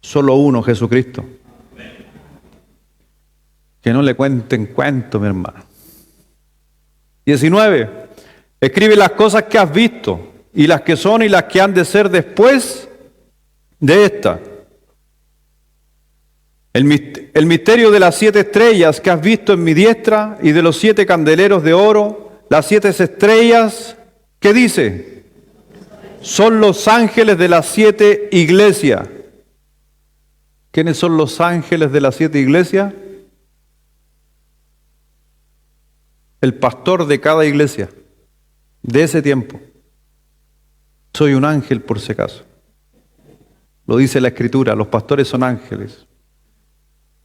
Solo uno, Jesucristo. Que no le cuenten cuento, mi hermano. 19. Escribe las cosas que has visto, y las que son y las que han de ser después de esta. El misterio de las 7 estrellas que has visto en mi diestra, y de los 7 candeleros de oro, las 7 estrellas, ¿qué dice? Son los ángeles de las 7 iglesias. ¿Quiénes son los ángeles de las 7 iglesias? El pastor de cada iglesia, de ese tiempo. Soy un ángel por si acaso. Lo dice la Escritura, los pastores son ángeles.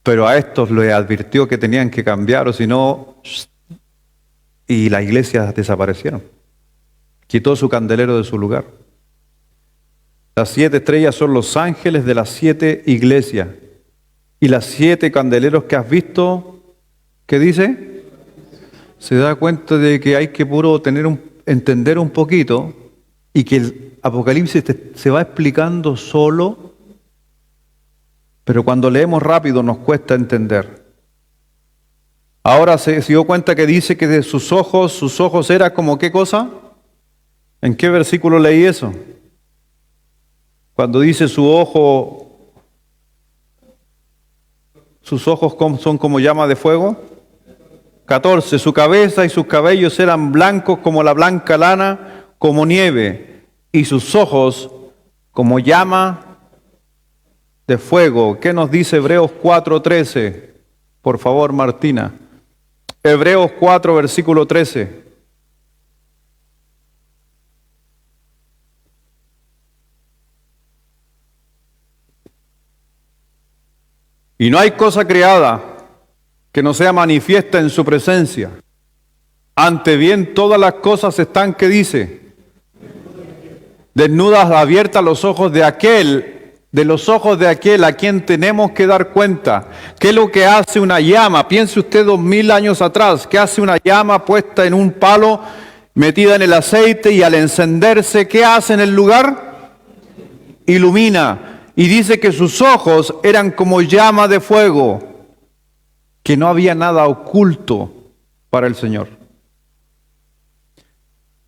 Pero a estos les advirtió que tenían que cambiar, o si no, y las iglesias desaparecieron. Quitó su candelero de su lugar. Las 7 estrellas son los ángeles de las 7 iglesias. Y las 7 candeleros que has visto, ¿qué dice? Se da cuenta de que hay que entender un poquito, y que el Apocalipsis se va explicando solo. Pero cuando leemos rápido nos cuesta entender. Ahora se dio cuenta que dice que de sus ojos era como ¿qué cosa? ¿En qué versículo leí eso? Cuando dice sus ojos son como llama de fuego. 14. Su cabeza y sus cabellos eran blancos como la blanca lana, como nieve, y sus ojos como llama de fuego. ¿Qué nos dice Hebreos 4:13? Por favor, Martina. Hebreos 4, versículo 13. Y no hay cosa creada que no sea manifiesta en su presencia. Ante bien todas las cosas están, ¿qué dice? Desnudas, abiertas los ojos de los ojos de aquel a quien tenemos que dar cuenta. ¿Qué es lo que hace una llama? Piense usted 2000 años atrás, ¿qué hace una llama puesta en un palo, metida en el aceite, y al encenderse, ¿qué hace en el lugar? Ilumina. Y dice que sus ojos eran como llama de fuego, que no había nada oculto para el Señor.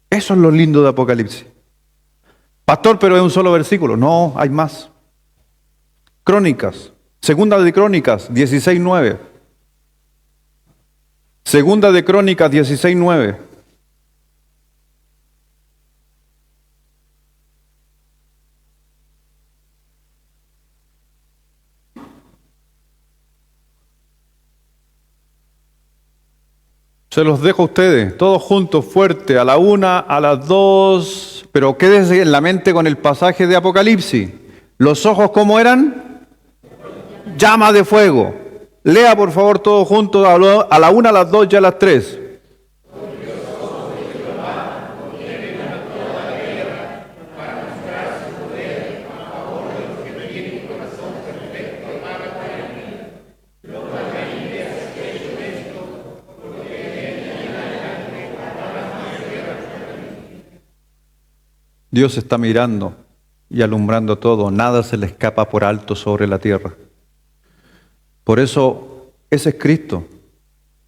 Eso es lo lindo de Apocalipsis. Pastor, pero es un solo versículo. No, hay más. Crónicas, Segunda de Crónicas 16:9. Segunda de Crónicas 16:9. Se los dejo a ustedes, todos juntos, fuerte, a la 1, a las 2, pero quédese en la mente con el pasaje de Apocalipsis. ¿Los ojos cómo eran? Llama de fuego. Lea por favor todos juntos, a la 1, a las 2 y a las 3. Dios está mirando y alumbrando todo, nada se le escapa por alto sobre la tierra. Por eso, ese es Cristo.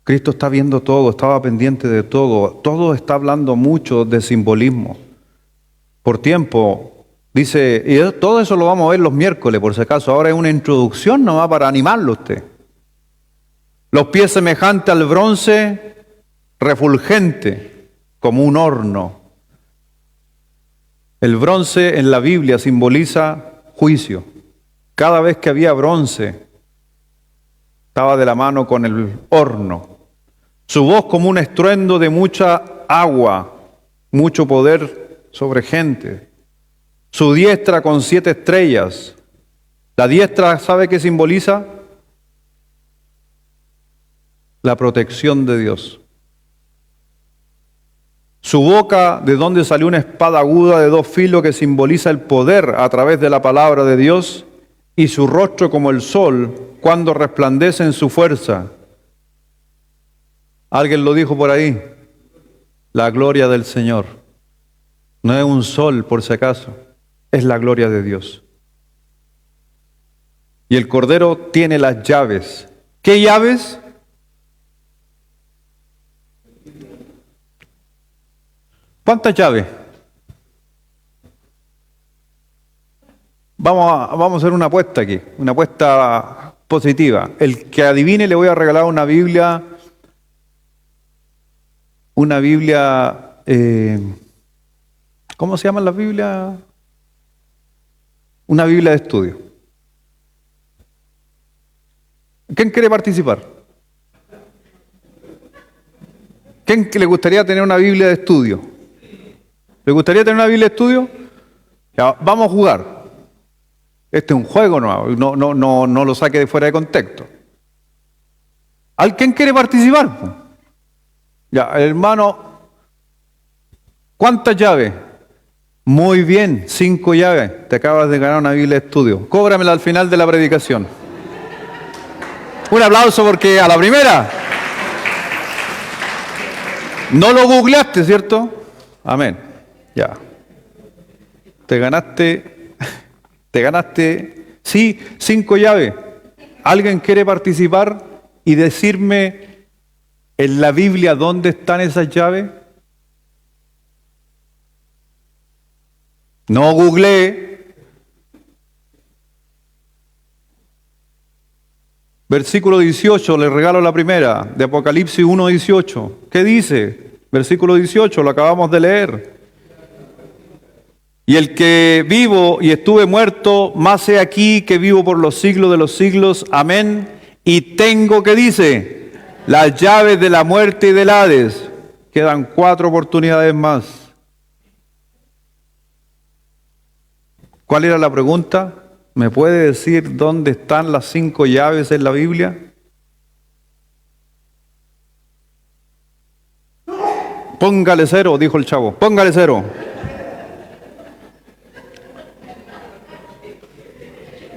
Cristo está viendo todo, estaba pendiente de todo. Todo está hablando mucho de simbolismo. Por tiempo, dice, y todo eso lo vamos a ver los miércoles, por si acaso. Ahora es una introducción nomás para animarlo a usted. Los pies semejantes al bronce, refulgente, como un horno. El bronce en la Biblia simboliza juicio. Cada vez que había bronce, estaba de la mano con el horno. Su voz como un estruendo de mucha agua, mucho poder sobre gente. Su diestra con 7 estrellas. La diestra, ¿sabe qué simboliza? La protección de Dios. Su boca, de donde salió una espada aguda de 2 filos que simboliza el poder a través de la palabra de Dios, y su rostro como el sol cuando resplandece en su fuerza. Alguien lo dijo por ahí, la gloria del Señor. No es un sol por si acaso, es la gloria de Dios. Y el Cordero tiene las llaves. ¿Qué llaves? ¿Cuántas llaves? Vamos a hacer una apuesta aquí, una apuesta positiva. El que adivine le voy a regalar una Biblia, ¿cómo se llaman las Biblias? Una Biblia de estudio. ¿Quién quiere participar? ¿Quién le gustaría tener una Biblia de estudio? ¿Le gustaría tener una Biblia de estudio? Ya, vamos a jugar. Este es un juego, no lo saque de fuera de contexto. ¿Alguien quiere participar? Ya, hermano, ¿cuántas llaves? Muy bien, 5 llaves. Te acabas de ganar una Biblia de estudio. Cóbramela al final de la predicación. Un aplauso porque a la primera. No lo googleaste, ¿cierto? Amén. Ya. Te ganaste, sí, 5 llaves. ¿Alguien quiere participar y decirme en la Biblia dónde están esas llaves? No googleé. Versículo 18, le regalo la primera, de Apocalipsis 1:18. ¿Qué dice? Versículo 18, lo acabamos de leer. Y el que vivo y estuve muerto, más he aquí que vivo por los siglos de los siglos. Amén. Y tengo, ¿qué dice? Las llaves de la muerte y del Hades. Quedan 4 oportunidades más. ¿Cuál era la pregunta? ¿Me puede decir dónde están las 5 llaves en la Biblia? Póngale 0, dijo el chavo. Póngale 0.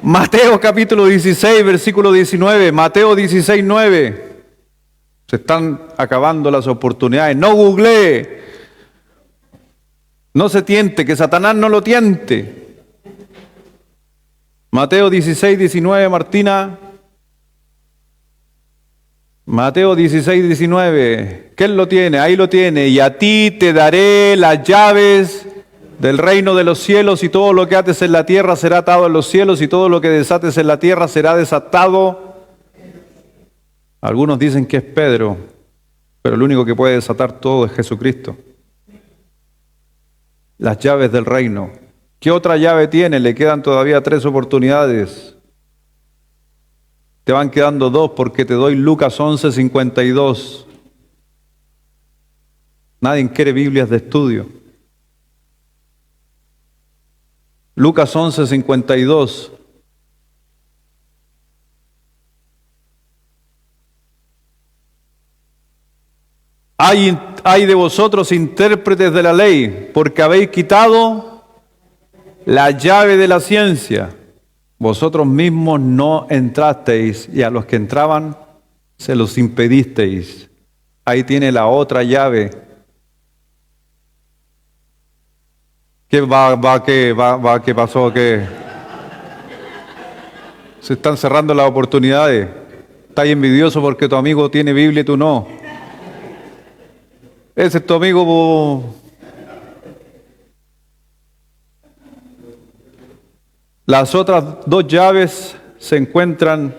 Mateo capítulo 16, versículo 19. Mateo 16, 9. Se están acabando las oportunidades. No googlee. No se tiente, que Satanás no lo tiente. Mateo 16, 19, Martina. Mateo 16, 19. ¿Quién lo tiene? Ahí lo tiene. Y a ti te daré las llaves del reino de los cielos, y todo lo que ates en la tierra será atado en los cielos, y todo lo que desates en la tierra será desatado. Algunos dicen que es Pedro, pero el único que puede desatar todo es Jesucristo. Las llaves del reino. ¿Qué otra llave tiene? Le quedan todavía 3 oportunidades. Te van quedando 2 porque te doy Lucas 11, 52. Nadie quiere Biblias de estudio. Lucas 11, 52. Hay de vosotros intérpretes de la ley, porque habéis quitado la llave de la ciencia. Vosotros mismos no entrasteis, y a los que entraban se los impedisteis. Ahí tiene la otra llave. ¿Qué qué pasó? ¿Qué? Se están cerrando las oportunidades. Estás envidioso porque tu amigo tiene Biblia y tú no. Ese es tu amigo. Las otras 2 llaves se encuentran.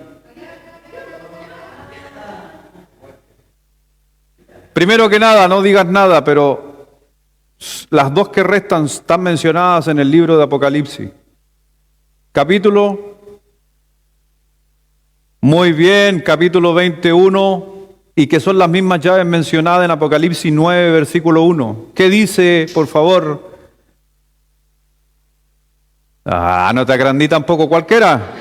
Primero que nada, no digas nada, pero las 2 que restan están mencionadas en el libro de Apocalipsis. Capítulo, muy bien, capítulo 21, y que son las mismas llaves mencionadas en Apocalipsis 9, versículo 1. ¿Qué dice, por favor? No te agrandí tampoco cualquiera.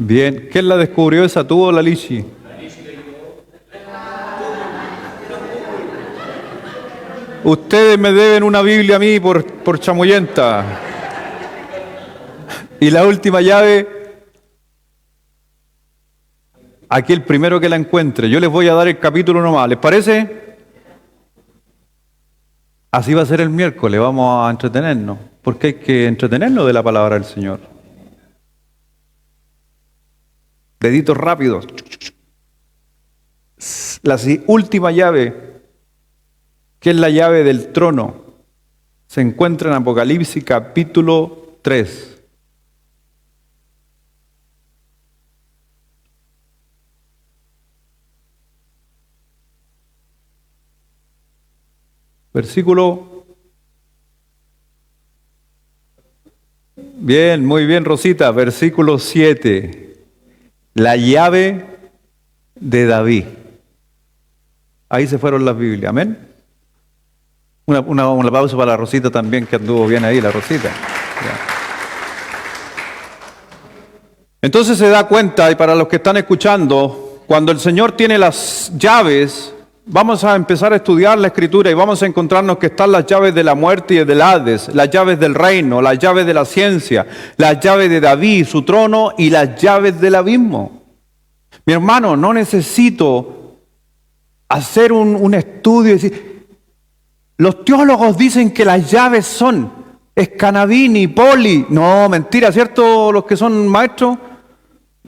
Bien, ¿quién la descubrió esa, tú o la Lichi? Ustedes me deben una Biblia a mí por chamullenta. Y la última llave, aquí el primero que la encuentre. Yo les voy a dar el capítulo nomás, ¿les parece? Así va a ser el miércoles, vamos a entretenernos, porque hay que entretenernos de la palabra del Señor. Deditos rápidos. La última llave, que es la llave del trono, se encuentra en Apocalipsis capítulo 3. Versículo. Bien, muy bien, Rosita. Versículo 7. La llave de David. Ahí se fueron las Biblias. Amén. Una pausa para la Rosita también, que anduvo bien ahí, la Rosita. Ya. Entonces se da cuenta, y para los que están escuchando, cuando el Señor tiene las llaves, vamos a empezar a estudiar la Escritura y vamos a encontrarnos que están las llaves de la muerte y del Hades, las llaves del reino, las llaves de la ciencia, las llaves de David, su trono, y las llaves del abismo. Mi hermano, no necesito hacer un estudio y decir, los teólogos dicen que las llaves son Scanavini, Poli. No, mentira, ¿cierto? Los que son maestros.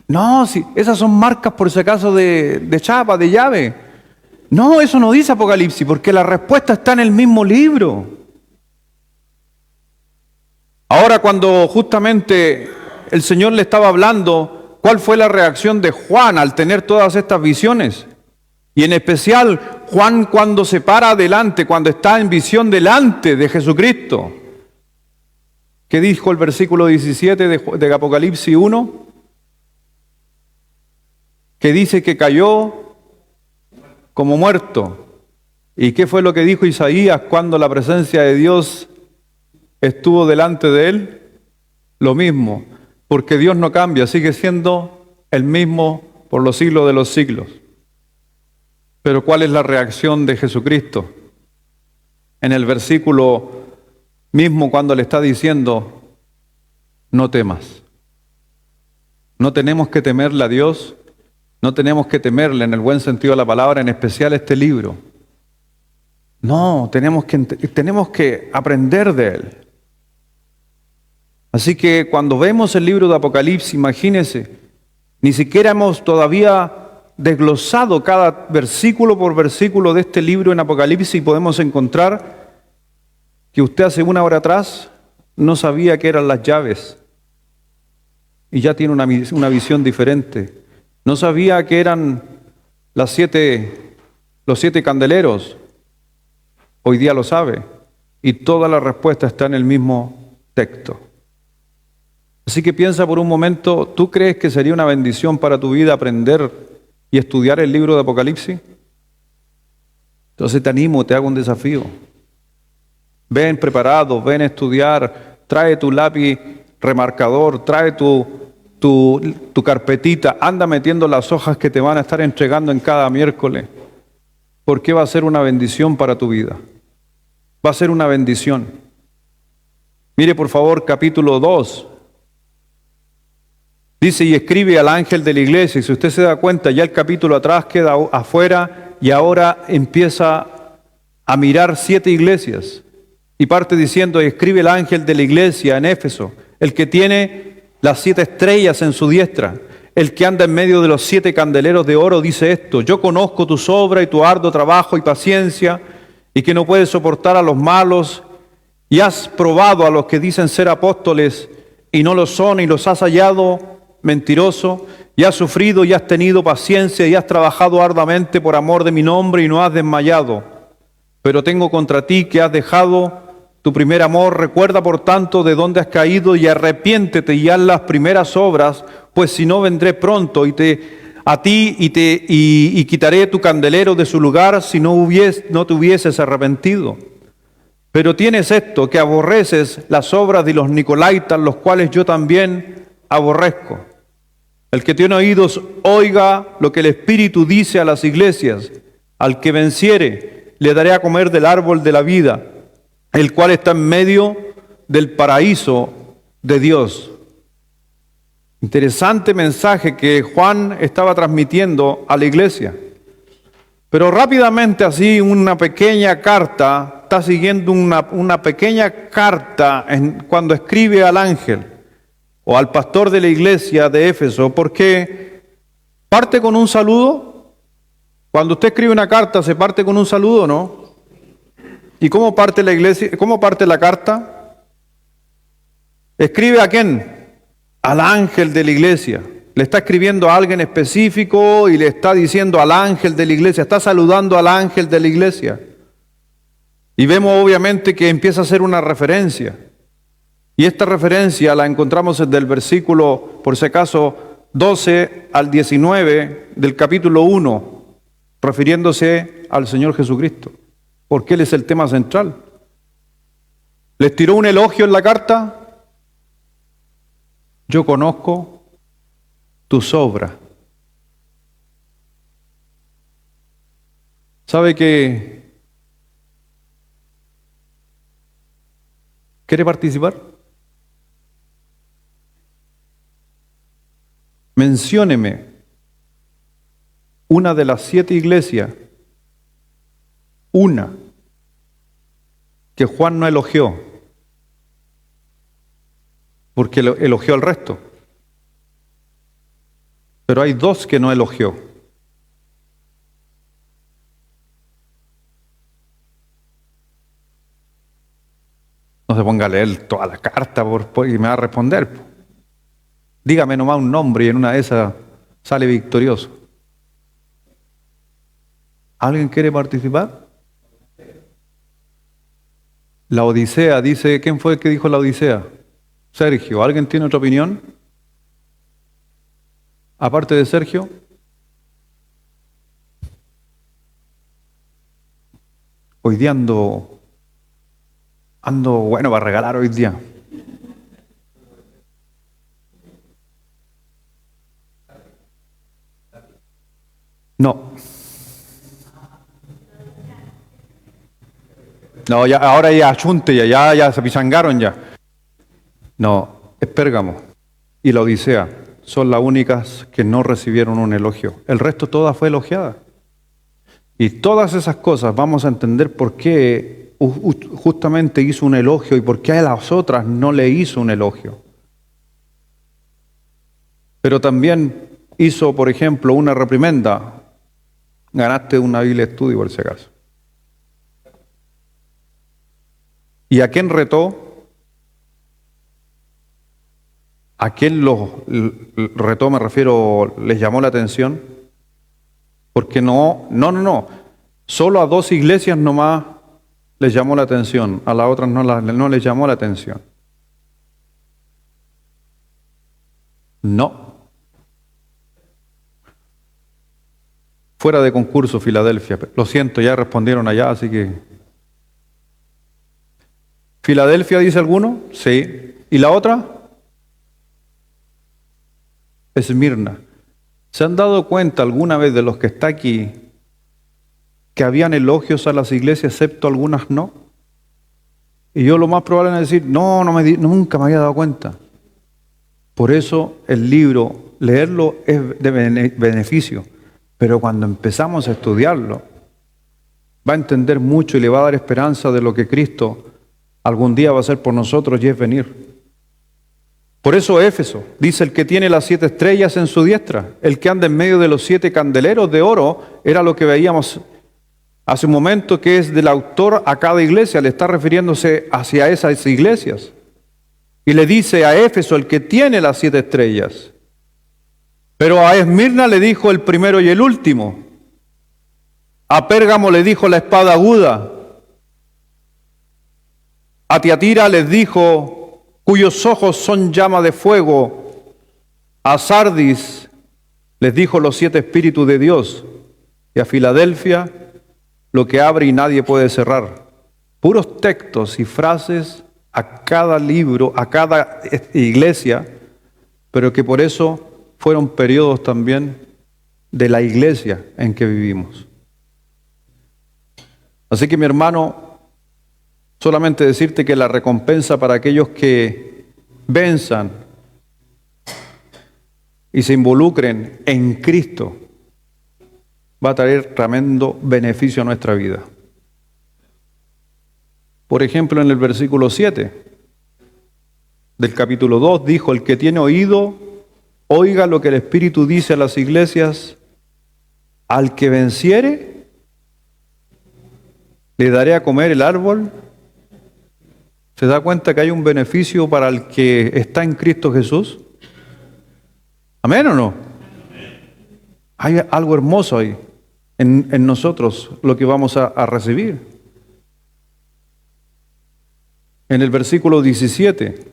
No, sí, esas son marcas por si acaso de chapa, de llave. No, eso no dice Apocalipsis, porque la respuesta está en el mismo libro. Ahora, cuando justamente el Señor le estaba hablando, ¿cuál fue la reacción de Juan al tener todas estas visiones? Y en especial, Juan cuando se para adelante, cuando está en visión delante de Jesucristo. ¿Qué dijo el versículo 17 de Apocalipsis 1? Que dice que cayó como muerto. ¿Y qué fue lo que dijo Isaías cuando la presencia de Dios estuvo delante de él? Lo mismo, porque Dios no cambia, sigue siendo el mismo por los siglos de los siglos. Pero ¿cuál es la reacción de Jesucristo? En el versículo mismo cuando le está diciendo, no temas. No tenemos que temerle a Dios, no tenemos que temerle en el buen sentido de la palabra, en especial este libro. No, tenemos que aprender de él. Así que cuando vemos el libro de Apocalipsis, imagínense, ni siquiera hemos todavía desglosado cada versículo por versículo de este libro en Apocalipsis y podemos encontrar que usted hace una hora atrás no sabía qué eran las llaves y ya tiene una visión diferente. No sabía qué eran los 7 candeleros, hoy día lo sabe y toda la respuesta está en el mismo texto. Así que piensa por un momento, ¿tú crees que sería una bendición para tu vida aprender y estudiar el libro de Apocalipsis? Entonces te animo, te hago un desafío. Ven preparado, ven a estudiar, trae tu lápiz remarcador, trae tu carpetita, anda metiendo las hojas que te van a estar entregando en cada miércoles, porque va a ser una bendición para tu vida. Va a ser una bendición. Mire por favor capítulo 2. Dice, y escribe al ángel de la iglesia, y si usted se da cuenta, ya el capítulo atrás queda afuera y ahora empieza a mirar 7 iglesias. Y parte diciendo, y escribe el ángel de la iglesia en Éfeso, el que tiene las 7 estrellas en su diestra, el que anda en medio de los 7 candeleros de oro, dice esto, yo conozco tu obra y tu arduo trabajo y paciencia, y que no puedes soportar a los malos, y has probado a los que dicen ser apóstoles, y no lo son, y los has hallado mentiroso, y has sufrido y has tenido paciencia y has trabajado arduamente por amor de mi nombre y no has desmayado. Pero tengo contra ti que has dejado tu primer amor. Recuerda por tanto de dónde has caído y arrepiéntete y haz las primeras obras, pues si no vendré pronto y quitaré tu candelero de su lugar si no te hubieses arrepentido. Pero tienes esto, que aborreces las obras de los nicolaítas, los cuales yo también aborrezco. El que tiene oídos, oiga lo que el Espíritu dice a las iglesias. Al que venciere, le daré a comer del árbol de la vida, el cual está en medio del paraíso de Dios. Interesante mensaje que Juan estaba transmitiendo a la iglesia. Pero rápidamente así una pequeña carta, está siguiendo una pequeña carta cuando escribe al ángel o al pastor de la iglesia de Éfeso, porque parte con un saludo. Cuando usted escribe una carta, ¿se parte con un saludo, no? ¿Y cómo parte la iglesia? ¿Cómo parte la carta? ¿Escribe a quién? Al ángel de la iglesia. Le está escribiendo a alguien específico y le está diciendo al ángel de la iglesia, está saludando al ángel de la iglesia. Y vemos obviamente que empieza a hacer una referencia. Y esta referencia la encontramos desde el versículo, por si acaso, 12 al 19 del capítulo 1, refiriéndose al Señor Jesucristo, porque Él es el tema central. ¿Les tiró un elogio en la carta? Yo conozco tus obras. ¿Sabe que quiere participar? Mencióneme una de las 7 iglesias, una que Juan no elogió, porque elogió al resto. Pero hay 2 que no elogió. No se ponga a leer toda la carta y me va a responder. Dígame nomás un nombre y en una de esas sale victorioso. ¿Alguien quiere participar? La Odisea, dice, ¿quién fue el que dijo la Odisea? Sergio, ¿alguien tiene otra opinión? Aparte de Sergio. Hoy día ando bueno para regalar hoy día. No. No, ya, ahora ya achunte, ya se pisangaron ya. No, es Pérgamo y la Odisea son las únicas que no recibieron un elogio. El resto toda fue elogiada. Y todas esas cosas vamos a entender por qué justamente hizo un elogio y por qué a las otras no le hizo un elogio. Pero también hizo, por ejemplo, una reprimenda. Ganaste una Biblia de estudio, por si acaso. ¿Y a quién retó? ¿A quién los retó? Me refiero, les llamó la atención. Porque no. Solo a 2 iglesias nomás les llamó la atención, a las otras no les llamó la atención. No. Fuera de concurso, Filadelfia. Lo siento, ya respondieron allá, así que... ¿Filadelfia dice alguno? Sí. ¿Y la otra? Esmirna. ¿Se han dado cuenta alguna vez de los que está aquí que habían elogios a las iglesias, excepto algunas no? Y yo lo más probable es decir, nunca me había dado cuenta. Por eso el libro, leerlo es de beneficio, pero cuando empezamos a estudiarlo, va a entender mucho y le va a dar esperanza de lo que Cristo algún día va a hacer por nosotros y es venir. Por eso Éfeso dice: el que tiene las 7 estrellas en su diestra, el que anda en medio de los 7 candeleros de oro, era lo que veíamos hace un momento, que es del autor a cada iglesia, le está refiriéndose hacia esas iglesias. Y le dice a Éfeso, el que tiene las 7 estrellas. Pero a Esmirna le dijo el primero y el último. A Pérgamo le dijo la espada aguda. A Tiatira les dijo, cuyos ojos son llama de fuego. A Sardis les dijo los 7 espíritus de Dios. Y a Filadelfia, lo que abre y nadie puede cerrar. Puros textos y frases a cada libro, a cada iglesia, pero que por eso fueron periodos también de la iglesia en que vivimos. Así que, mi hermano, solamente decirte que la recompensa para aquellos que venzan y se involucren en Cristo va a traer tremendo beneficio a nuestra vida. Por ejemplo, en el versículo 7 del capítulo 2 dijo: el que tiene oído, oiga lo que el Espíritu dice a las iglesias. Al que venciere, le daré a comer el árbol. ¿Se da cuenta que hay un beneficio para el que está en Cristo Jesús? ¿Amén o no? Hay algo hermoso ahí en nosotros, lo que vamos a recibir. En el versículo 17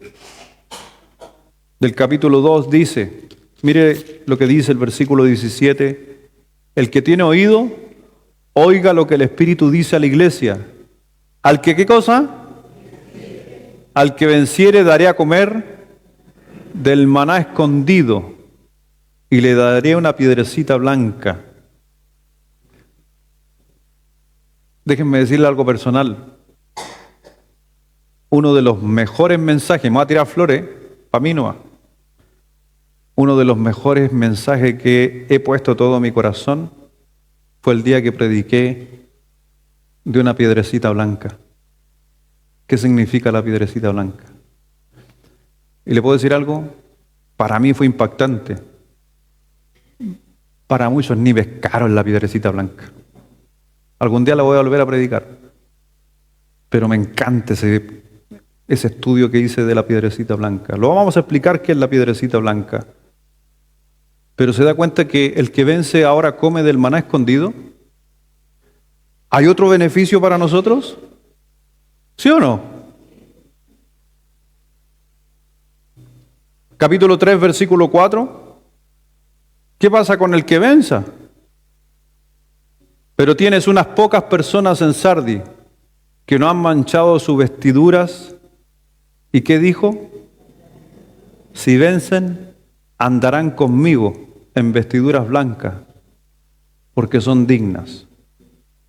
del capítulo 2 dice, mire lo que dice el versículo 17, el que tiene oído, oiga lo que el Espíritu dice a la iglesia. ¿Al que qué cosa? Al que venciere daré a comer del maná escondido y le daré una piedrecita blanca. Déjenme decirle algo personal. Uno de los mejores mensajes, me voy a tirar flores, para mí no. Uno de los mejores mensajes que he puesto todo mi corazón fue el día que prediqué de una piedrecita blanca. ¿Qué significa la piedrecita blanca? Y le puedo decir algo, para mí fue impactante. Para muchos ni pescaron la piedrecita blanca. Algún día la voy a volver a predicar. Pero me encanta ese estudio que hice de la piedrecita blanca. Lo vamos a explicar qué es la piedrecita blanca. Pero se da cuenta que el que vence ahora come del maná escondido. ¿Hay otro beneficio para nosotros? ¿Sí o no? Capítulo 3, versículo 4. ¿Qué pasa con el que venza? Pero tienes unas pocas personas en Sardi que no han manchado sus vestiduras. ¿Y qué dijo? Si vencen, andarán conmigo en vestiduras blancas, porque son dignas.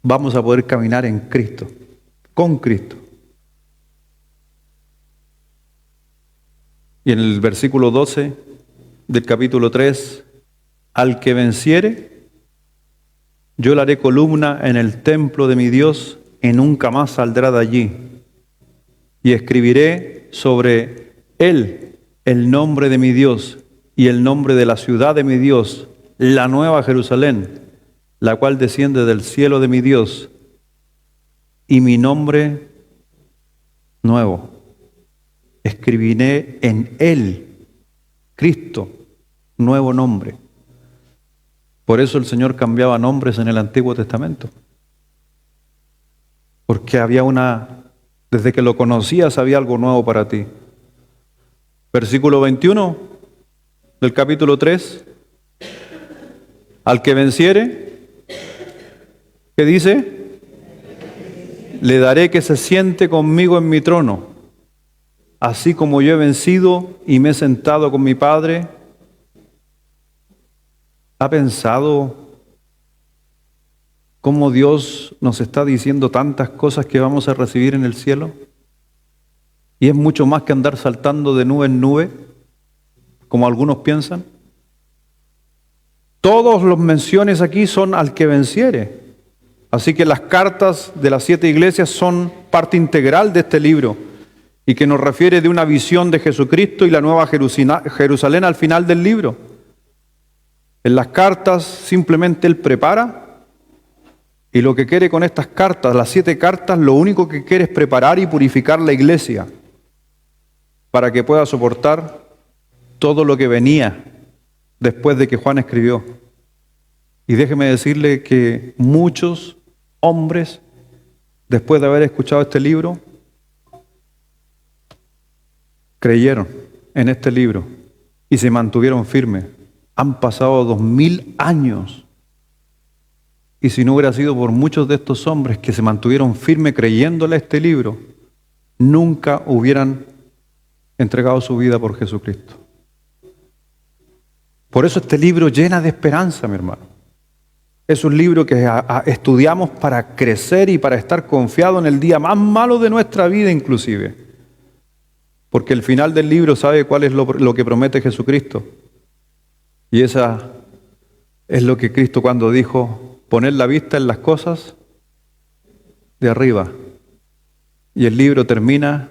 Vamos a poder caminar en Cristo, con Cristo. Y en el versículo 12 del capítulo 3, al que venciere, yo le haré columna en el templo de mi Dios y nunca más saldrá de allí. Y escribiré sobre él el nombre de mi Dios y el nombre de la ciudad de mi Dios, la nueva Jerusalén, la cual desciende del cielo de mi Dios, y mi nombre nuevo. Escribiré en él, Cristo, nuevo nombre. Por eso el Señor cambiaba nombres en el Antiguo Testamento. Porque desde que lo conocías había algo nuevo para ti. Versículo 21 del capítulo 3. Al que venciere, ¿qué dice? Le daré que se siente conmigo en mi trono, así como yo he vencido y me he sentado con mi Padre. ¿Ha pensado cómo Dios nos está diciendo tantas cosas que vamos a recibir en el cielo? Y es mucho más que andar saltando de nube en nube, como algunos piensan. Todas las menciones aquí son al que venciere. Así que las cartas de las 7 iglesias son parte integral de este libro y que nos refiere de una visión de Jesucristo y la nueva Jerusalén al final del libro. En las cartas simplemente Él prepara, y lo que quiere con estas cartas, las 7 cartas, lo único que quiere es preparar y purificar la iglesia para que pueda soportar todo lo que venía después de que Juan escribió. Y déjeme decirle que muchos hombres, después de haber escuchado este libro, creyeron en este libro y se mantuvieron firmes. Han pasado 2000 años. Y si no hubiera sido por muchos de estos hombres que se mantuvieron firmes creyéndole a este libro, nunca hubieran entregado su vida por Jesucristo. Por eso este libro llena de esperanza, mi hermano. Es un libro que estudiamos para crecer y para estar confiado en el día más malo de nuestra vida inclusive. Porque el final del libro sabe cuál es lo que promete Jesucristo. Y esa es lo que Cristo cuando dijo, poner la vista en las cosas de arriba. Y el libro termina,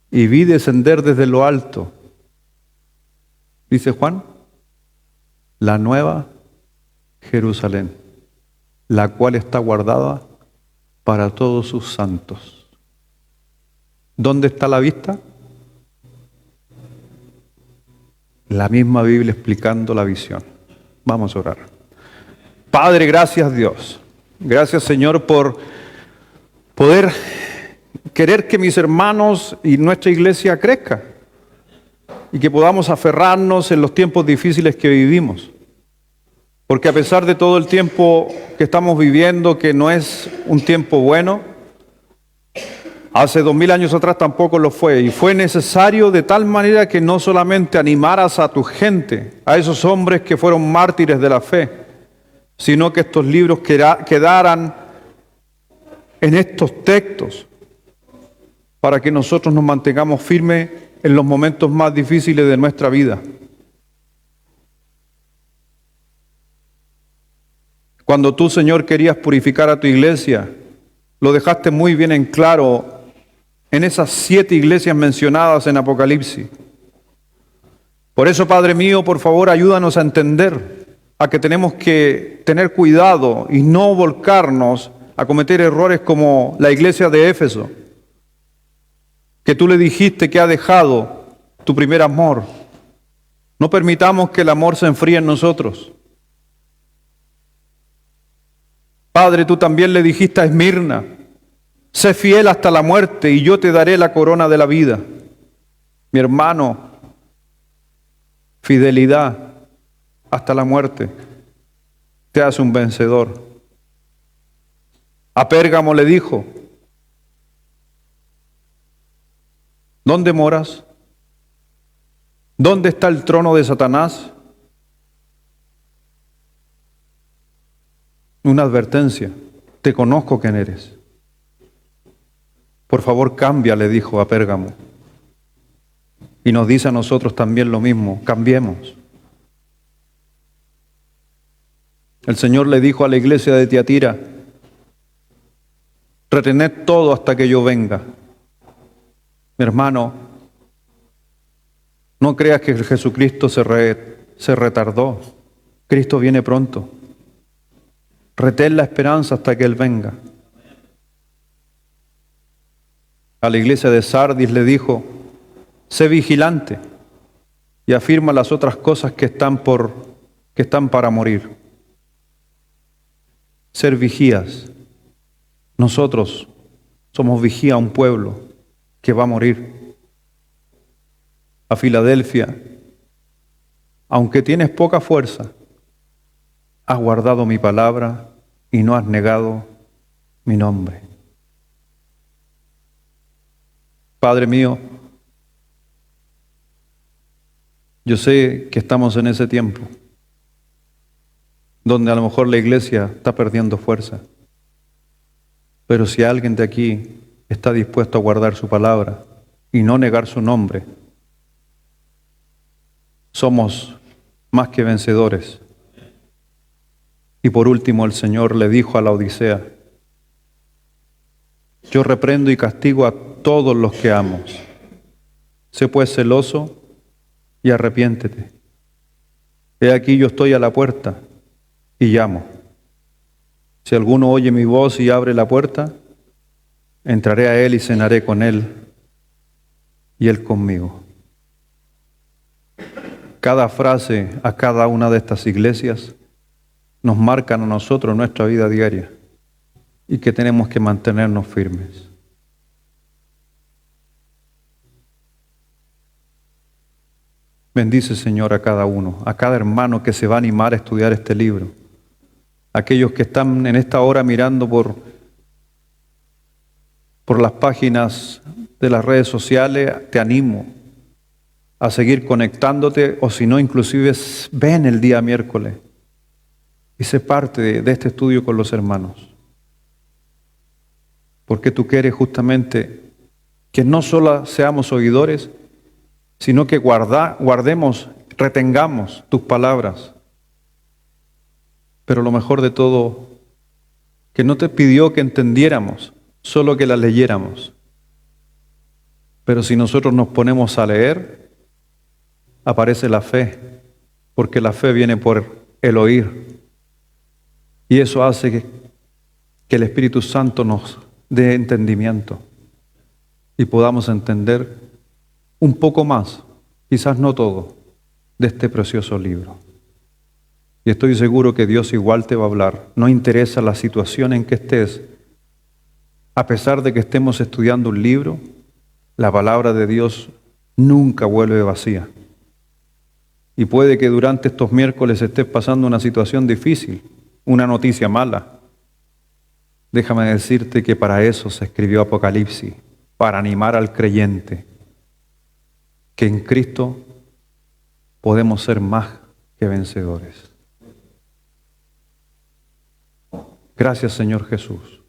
y vi descender desde lo alto, dice Juan, la nueva Jerusalén, la cual está guardada para todos sus santos. ¿Dónde está la vista? La misma Biblia explicando la visión. Vamos a orar. Padre, gracias Dios. Gracias Señor por poder querer que mis hermanos y nuestra iglesia crezca y que podamos aferrarnos en los tiempos difíciles que vivimos. Porque a pesar de todo el tiempo que estamos viviendo, que no es un tiempo bueno, hace 2000 años atrás tampoco lo fue, y fue necesario de tal manera que no solamente animaras a tu gente, a esos hombres que fueron mártires de la fe, sino que estos libros quedaran en estos textos para que nosotros nos mantengamos firmes en los momentos más difíciles de nuestra vida. Cuando tú, Señor, querías purificar a tu iglesia, lo dejaste muy bien en claro en esas 7 iglesias mencionadas en Apocalipsis. Por eso, Padre mío, por favor, ayúdanos a entender a que tenemos que tener cuidado y no volcarnos a cometer errores como la iglesia de Éfeso, que tú le dijiste que ha dejado tu primer amor. No permitamos que el amor se enfríe en nosotros. Padre, tú también le dijiste a Esmirna, sé fiel hasta la muerte y yo te daré la corona de la vida. Mi hermano, fidelidad hasta la muerte, te hace un vencedor. A Pérgamo le dijo, ¿dónde moras? ¿Dónde está el trono de Satanás? Una advertencia, te conozco quién eres. Por favor, cambia, le dijo a Pérgamo. Y nos dice a nosotros también lo mismo, cambiemos. El Señor le dijo a la iglesia de Tiatira, retened todo hasta que yo venga. Mi hermano, no creas que Jesucristo se retardó. Cristo viene pronto. Retén la esperanza hasta que Él venga. A la iglesia de Sardis le dijo, sé vigilante y afirma las otras cosas que están para morir. Ser vigías. Nosotros somos vigía a un pueblo que va a morir. A Filadelfia, aunque tienes poca fuerza, has guardado mi palabra y no has negado mi nombre. Padre mío, yo sé que estamos en ese tiempo donde a lo mejor la iglesia está perdiendo fuerza. Pero si alguien de aquí está dispuesto a guardar su palabra y no negar su nombre, somos más que vencedores. Y por último, el Señor le dijo a la Odisea, yo reprendo y castigo a todos los que amo. Sé pues celoso y arrepiéntete. He aquí yo estoy a la puerta y llamo. Si alguno oye mi voz y abre la puerta, entraré a él y cenaré con él y él conmigo. Cada frase a cada una de estas iglesias nos marcan a nosotros nuestra vida diaria y que tenemos que mantenernos firmes. Bendice, Señor, a cada uno, a cada hermano que se va a animar a estudiar este libro. Aquellos que están en esta hora mirando por las páginas de las redes sociales, te animo a seguir conectándote, o si no, inclusive ven el día miércoles y sé parte de este estudio con los hermanos. Porque tú quieres justamente que no solo seamos oidores, sino que guardemos, retengamos tus palabras. Pero lo mejor de todo, que no te pidió que entendiéramos, solo que las leyéramos. Pero si nosotros nos ponemos a leer, aparece la fe, porque la fe viene por el oír. Y eso hace que el Espíritu Santo nos dé entendimiento y podamos entender un poco más, quizás no todo, de este precioso libro. Y estoy seguro que Dios igual te va a hablar. No interesa la situación en que estés. A pesar de que estemos estudiando un libro, la palabra de Dios nunca vuelve vacía. Y puede que durante estos miércoles estés pasando una situación difícil, una noticia mala. Déjame decirte que para eso se escribió Apocalipsis, para animar al creyente, que en Cristo podemos ser más que vencedores. Gracias, Señor Jesús.